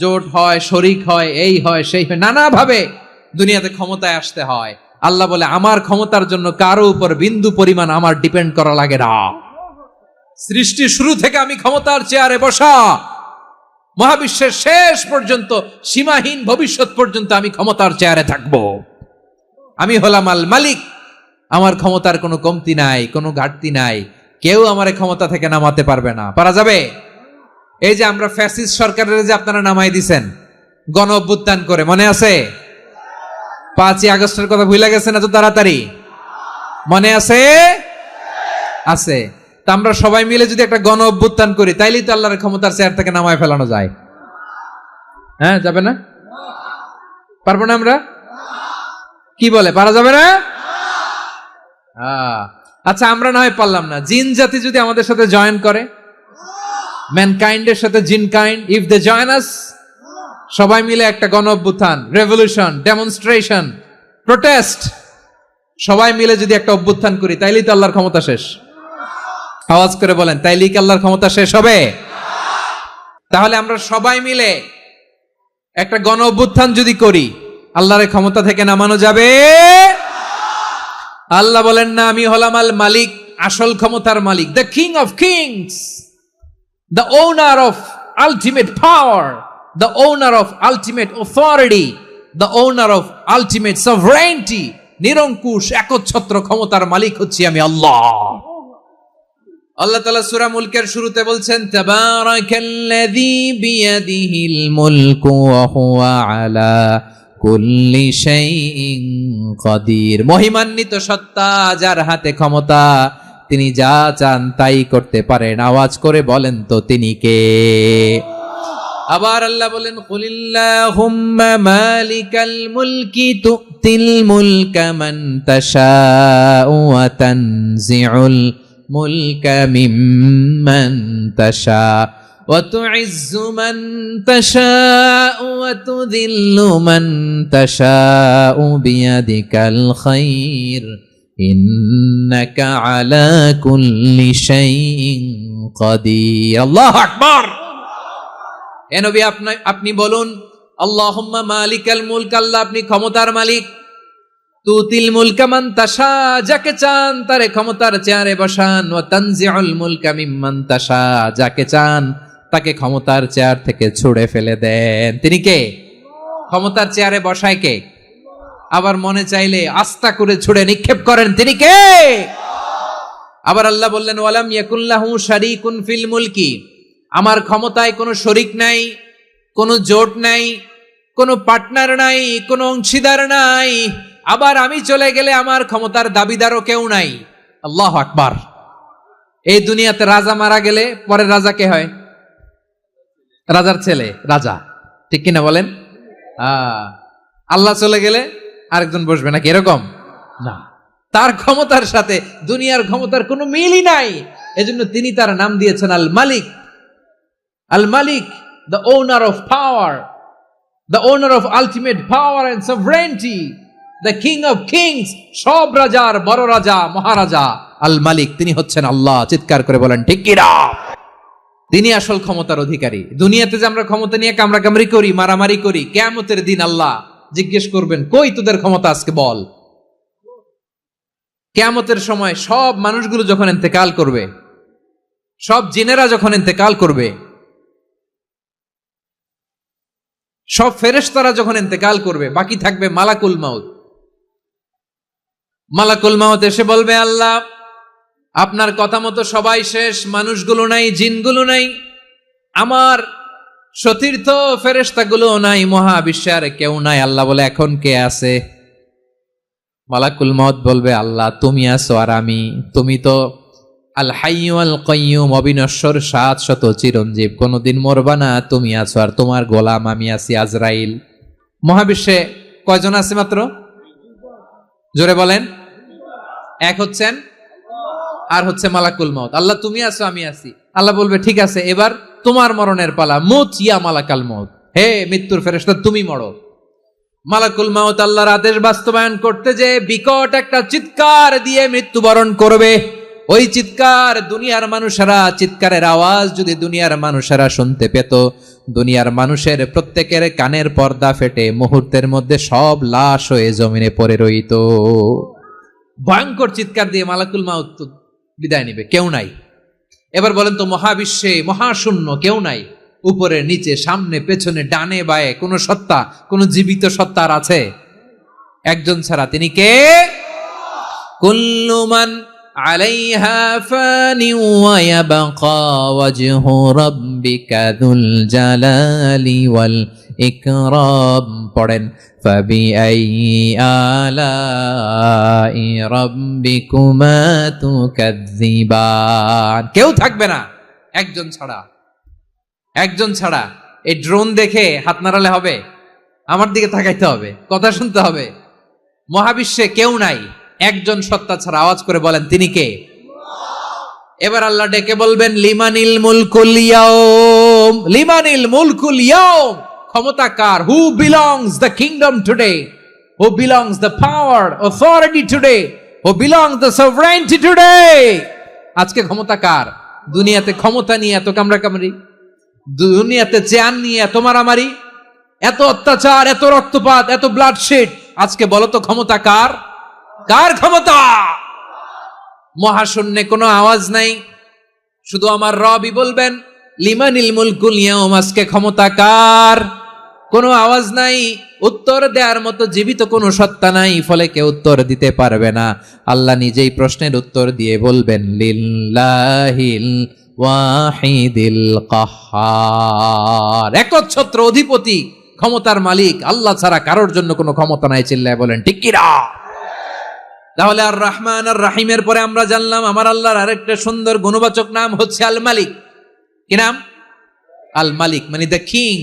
জোট হয়, শরিক হয়, এই হয়, সেই হয়, নানা ভাবে দুনিয়াতে ক্ষমতায় আসতে হয়। আল্লাহ বলে আমার ক্ষমতার জন্য কারো উপর বিন্দু পরিমাণ আমার ডিপেন্ড করা লাগে না। সৃষ্টি শুরু থেকে আমি ক্ষমতার চেয়ারে বসা, মহাবিশ্বের শেষ পর্যন্ত, সীমাহীন ভবিষ্যৎ পর্যন্ত আমি ক্ষমতার চেয়ারে থাকব। আমি হলাম আল মালিক। আমার ক্ষমতার কোনো কমতি নাই, কোনো ঘাটতি নাই। কেউ আমার ক্ষমতা থেকে নামাতে পারবে না। পারা যাবে? এই যে আমরা ফ্যাসিস্ট সরকারের যে আপনারা নামাই দিছেন গণ অভ্যুত্থান করে, মনে আছে? 5ই আগস্টের কথা ভুলে গেছেন এত তাড়াতাড়ি? মনে আছে? আছে। তা আমরা সবাই মিলে যদি একটা গণ অভ্যুত্থান করি, তাইলেই তো আল্লাহর ক্ষমতার চেয়ার থেকে নামায় ফেলানো যায়। হ্যাঁ, যাবে না? পারবো না আমরা? কি বলে, পারা যাবে না? আচ্ছা, আমরা না হয় পারলাম না, জিন জাতি যদি আমাদের সাথে জয়েন করে, ম্যানকাইন্ডের সাথে জিনকাইন্ড, ইফ দে জয়েন আস, সবাই মিলে একটা গণ অভ্যুত্থান, রেভলিউশন, ডেমনস্ট্রেশন, প্রোটেস্ট, সবাই মিলে যদি একটা অভ্যুত্থান করি, তাইলেই তো আল্লাহর ক্ষমতা শেষ। আওয়াজ করে বলেন, তাইলেই কি আল্লাহর ক্ষমতা শেষ হবে? তাহলে আমরা সবাই মিলে একটা গণ অভ্যুত্থান যদি করি, আল্লাহর ক্ষমতা থেকে নামানো যাবে? আল্লাহ বলেন না, আমি হলাম আল মালিক, আসল ক্ষমতার মালিক, the king of kings, the owner of ultimate power, the owner of ultimate authority, the owner of ultimate sovereignty, নিরঙ্কুশ একচ্ছত্র ক্ষমতার মালিক হচ্ছি আমি আল্লাহ। আল্লাহ তাআলা সূরা মুলকের শুরুতে বলছেন, তাবারাকাল্লাযী বিয়াদিহিল মুলকু ওয়া হুয়া আলা কুল্লি শাইইন কাদির। মহিমান্বিত সত্তা, যার হাতে ক্ষমতা, তিনি যা চান তাই করতে পারেন। আওয়াজ করে বলেন তো তিনি কে? আবার আল্লাহ বলেন, কুলিল্লাহুম্মা মালিকাল মুলকি তুতিল মুলকা মান তাশাউ ওয়া তানজিউল মুলকা মিম্মান তাশা ওয়া তুইজ্জু মান তাশাউ ওয়া তুযিল্লু মান তাশাউ বিয়াদিকাল খায়র ইন্নাকা আলা কুল্লি শাইইন কাদির। আল্লাহু আকবার। এ নবী, আপনি বলুন, আল্লাহুম্মা মালিকাল মুলক, আল্লাহ আপনি ক্ষমতার মালিক। তুতিল মুলকা মান তাশা, যাকে চান তারে ক্ষমতার চেয়ারে বসান। ওয়া তানজিউল মুলকা মিম্মান তাশা, যাকে চান তাকে ক্ষমতার চেয়ার থেকে ছুড়ে ফেলে দেন। তিনি কে? ক্ষমতার চেয়ারে বসায় কে? আবার মনে চাইলে আস্থা করে ছুড়ে নিক্ষেপ করেন, তিনি কে? আবার আল্লাহ বললেন, ওয়ালাম ইয়াকুল্লাহু শারীকুন ফিল মুলকি, আমার ক্ষমতায় কোনো শরিক নাই, কোনো জোট নাই, কোনো পার্টনার নাই, কোনো অংশীদার নাই। আবার আমি চলে গেলে আমার ক্ষমতার দাবিদারও কেউ নাই। আল্লাহু আকবার। এই দুনিয়াতে রাজা মারা গেলে পরে রাজা কে হয়? রাজার ছেলে রাজা, ঠিক কিনা বলেন? আল্লাহ চলে গেলে আরেকজন বসবে নাকি? এরকম না, তার ক্ষমতার সাথে দুনিয়ার ক্ষমতার কোনো মিলই নাই। এজন্য তিনি তার নাম দিয়েছেন আল মালিক। আল মালিক, the owner of power, the owner of ultimate power and sovereignty, the king of kings, সব রাজার বড় রাজা, মহারাজা আল মালিক, তিনি হচ্ছেন আল্লাহ। চিৎকার করে বলেন ঠিক কি না? তিনি আসল ক্ষমতার অধিকারী। দুনিয়াতে যে আমরা ক্ষমতা নিয়ে কামড়াকামড়ি করি, মারামারি করি, কিয়ামতের দিন আল্লাহ জিজ্ঞেস করবেন, কই তোদের ক্ষমতা, আজকে বল। কিয়ামতের সময় সব মানুষগুলো যখন ইন্তেকাল করবে, সব জিনেরা যখন ইন্তেকাল করবে, সব ফেরেশতারা যখন ইন্তেকাল করবে, বাকি থাকবে মালাকুল মাউত। মালাকুল মাউত এসে বলবে, আল্লাহ আপনার কথা মতো সবাই শেষ, মানুষগুলো নাই, জিনগুলো নাই, আমার সতীর্থ ফেরেশতাগুলো নাই, মহাবিশ্বে আর কেউ নাই। আল্লাহ বলে, এখন কে আছে? মালাকুল মাউত বলবে, আল্লাহ তুমি আছো আর আমি। তুমি তো আল হাইয়্যু আল কাইয়্যুম, অবিনশ্বর, শাশ্বত, চিরঞ্জীব, কোনদিন মরবা না, তুমি আছো আর তোমার গোলাম আমি আছি আজরাইল। মহাবিশ্বে কয়জন আছে মাত্র? জোরে বলেন। এক হচ্ছেন আর হচ্ছে মালাকুল মাউত। আল্লাহ তুমি আছো আমি আছি। আল্লাহ বলবে, ঠিক আছে, এবার তোমার মরণের পালা, মুত ইয়া মালাকাল মাউত, হে মৃত্যুর ফেরেশতা তুমি মরো। মালাকুল মাউত আল্লাহর আদেশ বাস্তবায়ন করতে যে বিকট একটা চিৎকার দিয়ে মৃত্যুবরণ করবে। ওই চিৎকার দুনিয়ার মানুষেরা, চিৎকারের আওয়াজ যদি দুনিয়ার মানুষেরা শুনতে পেত, দুনিয়ার মানুষের প্রত্যেকের কানের পর্দা ফেটে মুহূর্তের মধ্যে সব লাশ হয়ে জমিনে পড়ে রইত। ভয়ঙ্কর চিৎকার দিয়ে মালাকুল মাউত বিদায় নিবে, কেউ নাই। এবার বলেন তো, মহাবিশ্বে মহাশূন্য, কেউ নাই, উপরে নিচে সামনে পেছনে ডানে বায়ে কোন সত্তা, কোন জীবিত সত্তার আছে? একজন ছাড়া, তিনি কে? কুল্লু মান আলাইহা ফানি ওয়া ইয়াবকা ওয়াজহু রাব্বিকা যুল জালালি ওয়াল ইকরাম। পড়েন, ফাবিআইয়ি আলাই রাব্বিকুমা তুকাযযিবান। কেউ থাকবে না একজন ছাড়া, একজন ছাড়া। এই ড্রোন দেখে হাত নাড়ালে হবে? আমার দিকে তাকাইতে হবে, কথা শুনতে হবে। মহাবিশ্বে কেউ নাই, একজন সত্তা ছাড়া। আওয়াজ করে বলেন, তিনি কে? এবার আল্লাহ ডেকে বলবেন, লিমানিল মুলকুল ইয়াউম, লিমানিল মুলকুল ইয়াউম, ক্ষমতা কার? Who belongs the kingdom today, who belongs the power authority today, who belongs the sovereignty today. আজকে ক্ষমতা কার? দুনিয়াতে ক্ষমতা নিয়ে এত কামড়াকামড়ি, দুনিয়াতে চেয়ার নিয়ে এত মারামারি, এত অত্যাচার, এত রক্তপাত, এত ব্লাডশেড, আজকে বলো তো ক্ষমতা কার? কার ক্ষমতা? মহাশূন্যে কোনো আওয়াজ নাই, শুধু আমার রবই বলবেন, লিমানিল মুলকুল ইয়াউম, আজকে ক্ষমতা কার? কোনো আওয়াজ নাই, উত্তর দেওয়ার মতো জীবিত কোনো সত্তা নাই, ফলে কেউ উত্তর দিতে পারবে না। আল্লাহ নিজেই প্রশ্নের উত্তর দিয়ে বলবেন, লিল্লাহিল ওয়াহিদিল কাহ্হার, একচ্ছত্র অধিপতি, ক্ষমতার মালিক আল্লাহ ছাড়া কারোর জন্য কোনো ক্ষমতা নাই, চিল্লায় বলেন ঠিক কিনা? তাহলে আর রহমান আর রাহিমের পরে আমরা জানলাম আমার আল্লাহর আরেকটা সুন্দর গুণবাচক নাম হচ্ছে আল মালিক। কি নাম? আল মালিক, মানে দ্য কিং,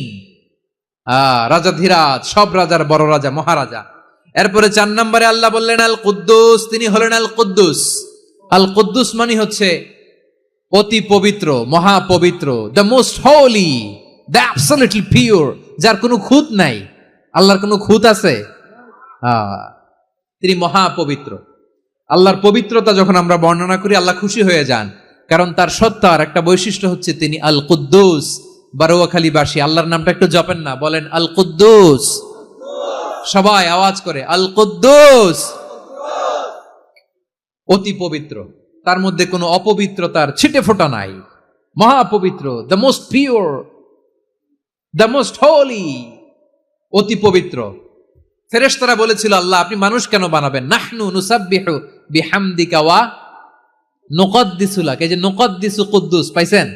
রাজাধিরাজ, সব রাজার বড় রাজা, মহারাজা। এরপরে 4 নম্বরে আল্লাহ বললেন আল কুদ্দুস, তিনি হলেন আল কুদ্দুস। আল কুদ্দুস মানে হচ্ছে অতি পবিত্র, মহাপবিত্র, the most holy, the absolutely pure, যার কোনো খুঁত নাই। আল্লাহর কোনো খুঁত আছে? তিনি মহাপবিত্র। আল্লাহর পবিত্রতা যখন আমরা বর্ণনা করি আল্লাহ খুশি হয়ে যান, কারণ তার সত্তার একটা বৈশিষ্ট্য হচ্ছে তিনি আল কুদ্দুস। বারোয়াখালীবাসী আল্লাহর নামটা একটু জপেন না, বলেন আল কুদ্দুস, সবাই আওয়াজ করে আল কুদ্দুস। অতি পবিত্র, তার মধ্যে কোনো অপবিত্রতার ছিটে ফোঁটা নাই, মহাপবিত্র, the most pure, the most holy, অতি পবিত্র। ফেরেশতারা বলেছিল আল্লাহ আপনি মানুষ কেন বানাবেন? নাহনু নুসাব্বিহু বিহামদিকা ওয়া নুকদ্দিসু লাক, এই যে নুকদ্দিসু কুদ্দুস পাইছেন?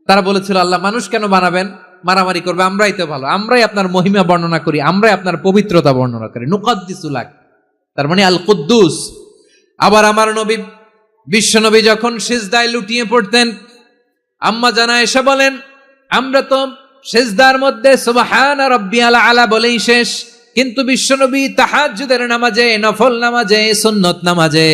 তারা বলেছিল আল্লাহ মানুষ কেন বানাবেন, মারামারি করবে, আমরাই তো ভালো, আমরাই আপনার মহিমা বর্ণনা করি, আমরাই আপনার পবিত্রতা বর্ণনা করি। নুকদ্দিসু লাক তার মানে আল কুদ্দুস। আবার আমার নবী বিশ্ব নবী যখন সিজদায় লুটিয়ে পড়তেন, আম্মা জানা এসে বলেন আমরা তো সিজদার মধ্যে সুবহান রাব্বিয়াল আলা বলেই শেষ, কিন্তু বিশ্বনবী তাহাজ্জুদের নামাজে, নফল নামাজে, সুন্নত নামাজে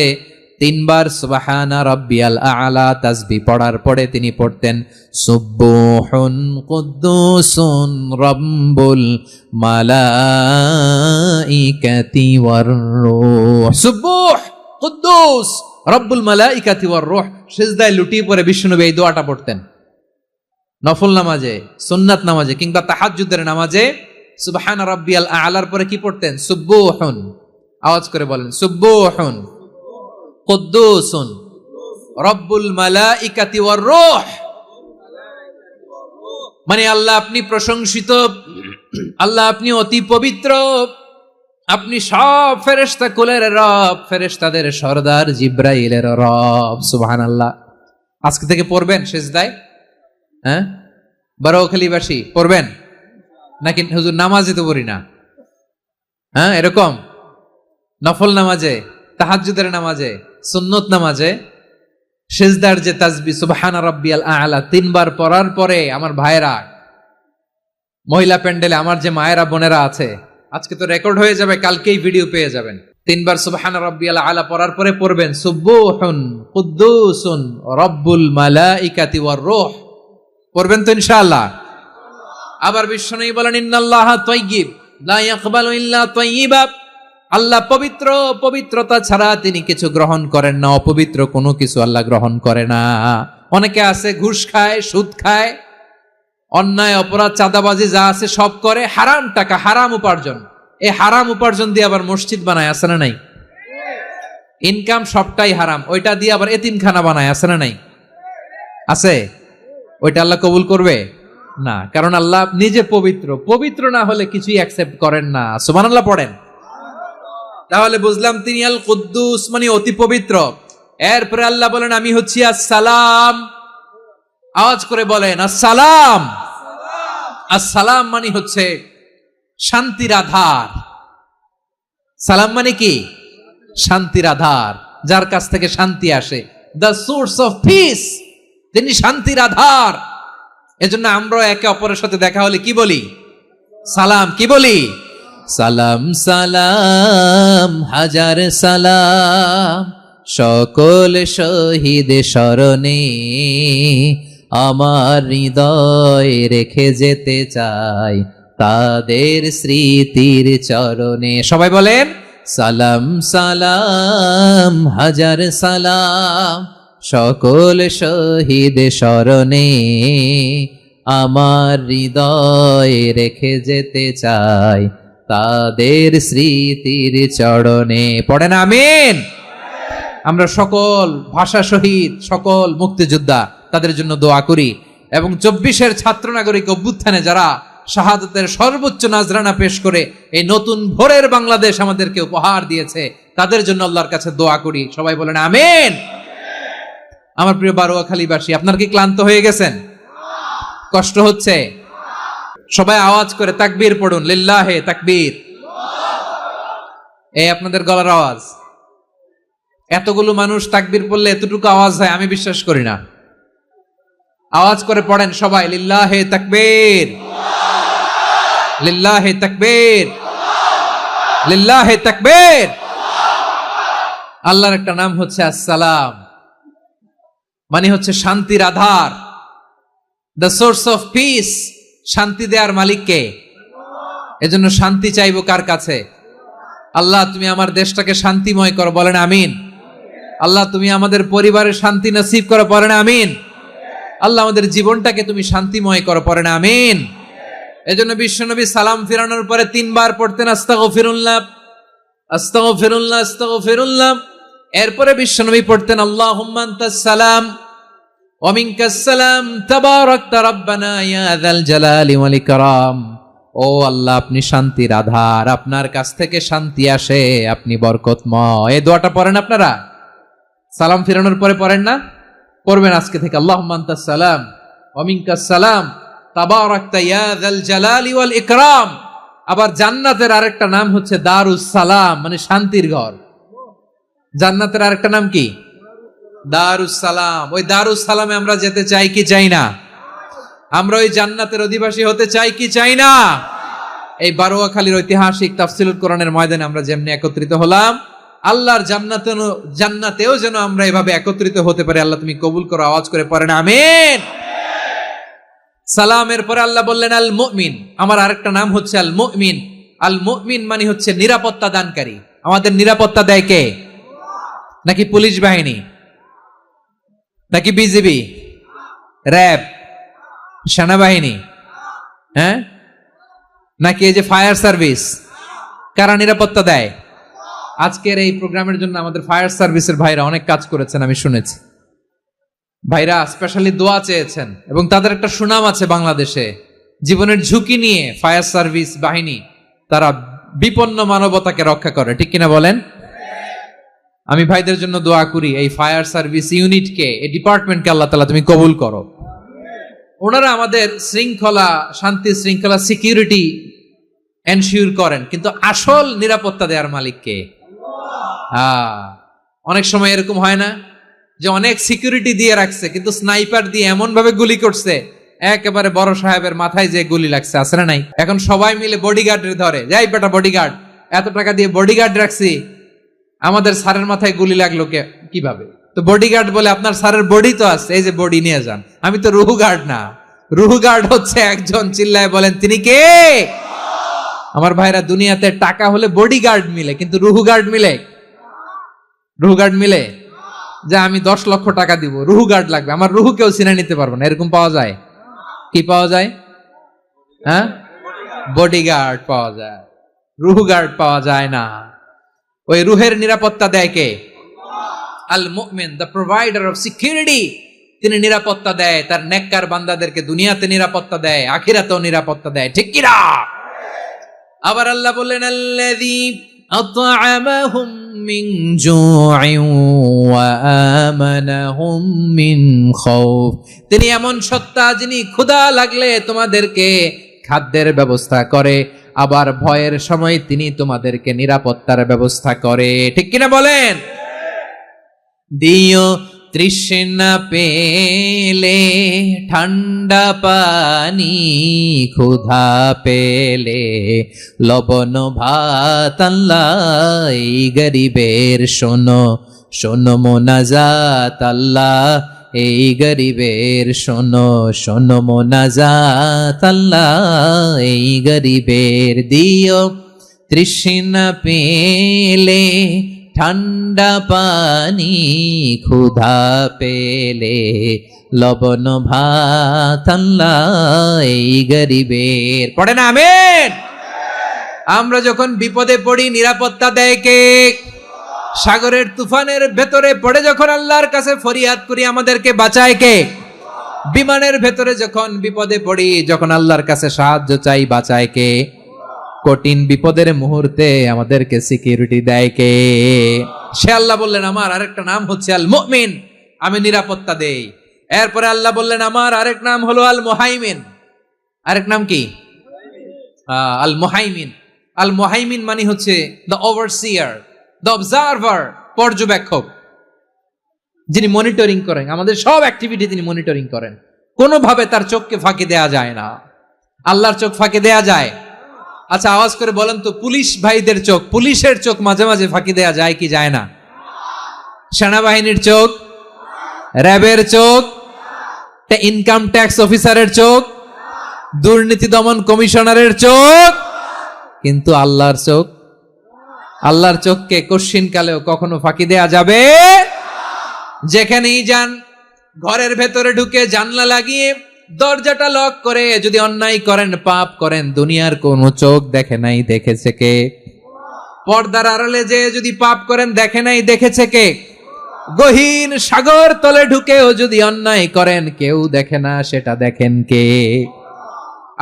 3 বার সুবহানা রাব্বিয়াল আলা তাসবিহ পড়ার পরে তিনি পড়তেন সুবহুন কুদ্দুসুন রাব্বুল মালাইকাতি ওয়ার রূহ। সুবহ কুদ্দুস রব্বুল মালাইকাতি ওয়ার রূহ। সিজদায় লুটিয়ে পড়ে বিশ্বনবী এই দোয়াটা পড়তেন। নফল নামাজে, সুন্নাত নামাজে কিংবা তাহাজ্জুদের নামাজে সুবহানা রাব্বিয়াল আলার পরে কি পড়তেন? সুবহুন, আওয়াজ করে বলেন সুবহুন কুদ্দুসুন রব্বুল মালাইকাতি ওয়ার রূহ। মানে আল্লাহ আপনি প্রশংসিত, আল্লাহ আপনি অতি পবিত্র, আপনি সব ফেরেশতা কুলের রব, ফেরেশতাদের সরদার জিব্রাইলের রব। সুবহানাল্লাহ। আজকে থেকে পড়বেন সিজদায়? হ্যাঁ, বারোয়াখালীবাসী পড়বেন নাকি? হুজুর নামাজে তো পড়ি না। হ্যাঁ, এরকম নফল নামাজে, তাহাজ্জুদের নামাজে, সুন্নত নামাজে সিজদার যে তাসবিহ সুবহান রাব্বিয়াল আলা 3 বার পড়ার পরে আমার ভাইরা, মহিলা প্যান্ডেলে আমার যে মায়েরা বোনেরা আছে, আজকে তো রেকর্ড হয়ে যাবে, কালকেই ভিডিও পেয়ে যাবেন। 3 বার সুবহান রাব্বিয়াল আলা পড়ার পরে পড়বেন সুবহুন কুদ্দুসুন রব্বুল মালাইকাতি ওয়ার রূহ। পড়বেন তো ইনশাআল্লাহ? আবার বিশ্বনবী বলেন ইন্নাল্লাহা তাইয়্যিব লা ইয়াকবালু ইল্লা তাইয়্যিবা, আল্লাহ পবিত্র, পবিত্রতা ছাড়া তিনি কিছু গ্রহণ করেন না, অপবিত্র কোনো কিছু আল্লাহ গ্রহণ করে না। অনেকে আছে ঘুষ খায়, সুদ খায়, অন্যায় অপরাধ চাঁদাবাজি যা আছে সব করে, হারাম টাকা, হারাম উপার্জন। এই হারাম উপার্জন দিয়ে আবার মসজিদ বানায়, আছে না নাই? ইনকাম সবটাই হারাম, ওইটা দিয়ে আবার এতিমখানা বানায়, আছে না নাই? আছে। ওইটা আল্লাহ কবুল করবে না, কারণ আল্লাহ নিজে পবিত্র, পবিত্র না হলে কিছুই অ্যাকসেপ্ট করেন না। সুবহানাল্লাহ পড়েন। তাহলে বুঝলাম তিনি আল কুদ্দুস মানে অতি পবিত্র। এরপরে আল্লাহ বলেন আমি হচ্ছি আসসালাম। আওয়াজ করে বলেন আসসালাম। আসসালাম মানে হচ্ছে শান্তির আধার। সালাম মানে কি? শান্তির আধার, যার কাছ থেকে শান্তি আসে, দ্য সোর্স অফ পিস। তিনি শান্তির আধার। এজন্য আমরা একে অপরের সাথে দেখা হলে কি বলি? সালাম। কি বলি? সালাম সালাম হাজার সালাম সকল শহীদ স্মরণে আমার হৃদয় রেখে যেতে চাই তাদের স্মৃতির চরণে। সবাই বলেন সালাম সালাম হাজার সালাম সকল শহীদ স্মরণে আমার হৃদয় রেখে যেতে চাই তাদের স্মৃতির চরণে। পড়েন আমিন। আমরা সকল ভাষা শহীদ, সকল মুক্তিযোদ্ধা, তাদের জন্য দোয়া করি এবং 24-এর ছাত্র নাগরিক অভ্যুত্থানে যারা শাহাদাতের সর্বোচ্চ নাজরানা পেশ করে এই নতুন ভোরের বাংলাদেশ আমাদেরকে উপহার দিয়েছে, তাদের জন্য আল্লাহর কাছে দোয়া করি। সবাই বলেন আমিন। আমার প্রিয় বারোয়াখালীবাসী, আপনার কি ক্লান্ত হয়ে গেছেন? কষ্ট হচ্ছে? সবাই আওয়াজ করে তাকবীর পড়ুন, লিল্লাহে তাকবীর। এই আপনাদের গলার আওয়াজ। এতগুলো মানুষ তাকবীর পড়লে এতটুকু আওয়াজ হয় আমি বিশ্বাস করি না। আওয়াজ করে পড়েন সবাই, লিল্লাহে তাকবীর, লিল্লাহে তাকবীর, লিল্লাহে তাকবীর। আল্লাহর একটা নাম হচ্ছে আসসালাম, মানে হচ্ছে শান্তির আধার, দ্য সোর্স অফ পিস। শান্তি দেওয়ার মালিক কে? এজন্য শান্তি চাইবো কার কাছে? আল্লাহ তুমি আমার দেশটাকে শান্তিময় করো, বলেন আমিন। আল্লাহ তুমি আমাদের পরিবারের শান্তি নসিব করো, বলেন আমিন। আল্লাহ আমাদের জীবনটাকে তুমি শান্তিময় করো, পড়েন আমিন। এজন্য বিশ্বনবী সালাম ফিরানোর পরে 3 বার পড়তেন আস্তাগফিরুল্লাহ, আস্তাগফিরুল্লাহ, আস্তাগফিরুল্লাহ। এরপরে বিশ্বনবী পড়তেন আল্লাহুম্মা আনতাস সালাম ওয়া মিনকাস সালাম তাবারাকতা রাব্বানা ইয়া যাল জালালি ওয়াল ইকরাম। ও আল্লাহ আপনি শান্তির আধার, আপনার কাছ থেকে শান্তি আসে, আপনি বরকতময়। এই দোয়াটা পড়েন আপনারা সালাম ফিরানোর পরে, পড়েন না? পড়বেন আজকে থেকে, আল্লাহুম্মা আনতাস সালাম ওয়া মিনকাস সালাম তাবারাকতা ইয়া যাল জালালি ওয়াল ইকরাম। আবার জান্নাতের আরেকটা নাম হচ্ছে দারুস সালাম, মানে শান্তির ঘর। জান্নাতের আরেকটা নাম কি? দারুস সালাম। ওই দারুস সালামে আমরা যেতে চাই কি চাই না? আমরা ওই জান্নাতের অধিবাসী হতে চাই কি চাই না? এই বারোয়াখালীর ঐতিহাসিক তাফসীরুল কোরআনের ময়দানে আমরা যেমনি একত্রিত হলাম, আল্লাহর জান্নাতেও যেন আমরা এভাবে একত্রিত হতে পারি। আল্লাহ তুমি কবুল করো, আওয়াজ করে পড়েন আমিন। সালামের পরে আল্লাহ বললেন আল মুমিন। আমার আরেকটা নাম হচ্ছে আল মুমিন। আল মুমিন মানে হচ্ছে নিরাপত্তা দানকারী। আমাদের নিরাপত্তা দেয় কে? নাকি পুলিশ বাহিনী, নাকি বিজিবি, র্যাব, সেনাবাহিনী, হ্যাঁ, নাকি এই যে ফায়ার সার্ভিস? কারা নিরাপত্তা দেয়? আজকের এই প্রোগ্রামের জন্য আমাদের ফায়ার সার্ভিসের ভাইরা অনেক কাজ করেছেন, আমি শুনেছি। ভাইরা স্পেশালি দোয়া চেয়েছেন এবং তাদের একটা সুনাম আছে বাংলাদেশে। জীবনের ঝুঁকি নিয়ে ফায়ার সার্ভিস বাহিনী তারা বিপন্ন মানবতাকে রক্ষা করে, ঠিক কিনা বলেন? আমি ভাইদের জন্য দোয়া করি, এই ফায়ার সার্ভিস ইউনিটকে, এই ডিপার্টমেন্টকে আল্লাহ তাআলা তুমি কবুল করো। ওনারা আমাদের শৃঙ্খলা, শান্তি শৃঙ্খলা, সিকিউরিটি এনশিওর করেন, কিন্তু আসল নিরাপত্তা দেওয়ার মালিক কে? অনেক সময় এরকম হয় না যে অনেক সিকিউরিটি দিয়ে রাখছে, কিন্তু স্নাইপার দিয়ে এমন ভাবে গুলি করছে একেবারে বড় সাহেবের মাথায় যে গুলি লাগছে, আছে না নাই? এখন সবাই মিলে বডিগার্ডের ধরে, যাই বেটা বডিগার্ড, এত টাকা দিয়ে বডিগার্ড রাখছি, আমাদের স্যারের মাথায় গুলি লাগলো কিভাবে? তো বডিগার্ড বলে আপনার স্যারের বডি তো আছে, এই যে বডি নিয়ে যান। আমি তো রুহু গার্ড না, রুহু গার্ড হচ্ছে একজন, চিল্লায় বলেন তিনি কে? আমার ভাইরা, দুনিয়াতে টাকা হলে বডিগার্ড মিলে, কিন্তু রুহু গার্ড মিলে? রুহু গার্ড মিলে? যে আমি 10 লক্ষ টাকা দিব, রুহু গার্ড লাগবে, আমার রুহু কেউ চিনে নিতে পারবো না, এরকম পাওয়া যায়? কি পাওয়া যায়? হ্যাঁ, বডিগার্ড পাওয়া যায়, রুহু গার্ড পাওয়া যায় না। ওই রুহের নিরাপত্তা দেয় কে? আল মুমিন, দ্য প্রোভাইডার অফ সিকিউরিটি। তিনি নিরাপত্তা দেয় তার নেককার বান্দাদেরকে, দুনিয়াতে নিরাপত্তা দেয়, আখিরাতেও নিরাপত্তা দেয়, ঠিক কি না? আবার আল্লাহ বললেন আল্লাযী আত'আমাহুম মিন জু'ইন ওয়া আমানাহুম মিন খাউফ। তিনি এমন সত্তা যিনি ক্ষুধা লাগলে তোমাদেরকে খাদ্যের ব্যবস্থা করে, আবার ভয়ের সময় তিনি তোমাদেরকে নিরাপত্তার ব্যবস্থা করে, ঠিক কিনা বলেন? দিও তৃষ্ণা পেলে ঠান্ডা পানি, ক্ষুধা পেলে লবণ ভাত, আল্লাহ এই গরিবের শোনো শোনো মোনাজাত, আল্লাহ এই গরিবের শোনো শোনো মোনাজাত, আল্লাহ এই গরিবের। দিও তৃষ্ণা পেলে ঠান্ডা পানি, ক্ষুধা পেলে লবণ ভাত, আল্লাহ এই গরিবের। পড়ে না আমিন? আমরা যখন বিপদে পড়ি নিরাপত্তা দেয় কে? সাগরের তুফানের ভেতরে পড়ে যখন আল্লাহর কাছে ফরিয়াদ করি আমাদেরকে বাঁচায় কে? বিমানের ভেতরে যখন বিপদে পড়ি, যখন আল্লাহর কাছে সাহায্য চাই, বাঁচায় কে? কঠিন বিপদের মুহূর্তে আমাদেরকে সিকিউরিটি দেয় কে? সে আল্লাহ বললেন আমার আরেকটা নাম হচ্ছে আল মুমিন, আমি নিরাপত্তা দেই। এরপরে আল্লাহ বললেন আমার আরেক নাম হলো আল মুহাইমিন। আরেক নাম কি? আল মুহাইমিন। আল মুহাইমিন মানে হচ্ছে দ্য ওভারসিয়ার, দ্য অবজারভার, পর্যবেক্ষক, যিনি মনিটরিং করেন আমাদের সব অ্যাক্টিভিটি, তিনি মনিটরিং করেন। কোনোভাবে তার চোখকে ফাঁকি দেয়া যায় না। আল্লাহর চোখ ফাঁকি দেয়া যায়? আচ্ছা আওয়াজ করে বলেন তো, পুলিশ ভাইদের চোখ, পুলিশের চোখ মাঝে মাঝে ফাঁকি দেয়া যায় কি যায় না? সেনাবাহিনীর চোখ, র্যাবের চোখ, ইনকাম ট্যাক্স অফিসারের চোখ, দুর্নীতি দমন কমিশনারের চোখ, কিন্তু আল্লাহর চোখ, আল্লাহর চোখকে কশ্চিন কালেও কখনো ফাঁকি দেয়া যাবে? যেখানেই যান, ঘরের ভেতরে ঢুকে জানলা লাগিয়ে দরজাটা লক করে যদি অন্যায় করেন, পাপ করেন, দুনিয়ার কোনো চোখ দেখে নাই, দেখেছে কে? পর্দার আড়ালে যে যদি পাপ করেন, দেখে নাই, দেখেছে কে? গহীন সাগর তলে ঢুকেও যদি অন্যায় করেন, কেউ দেখে না, সেটা দেখেন কে?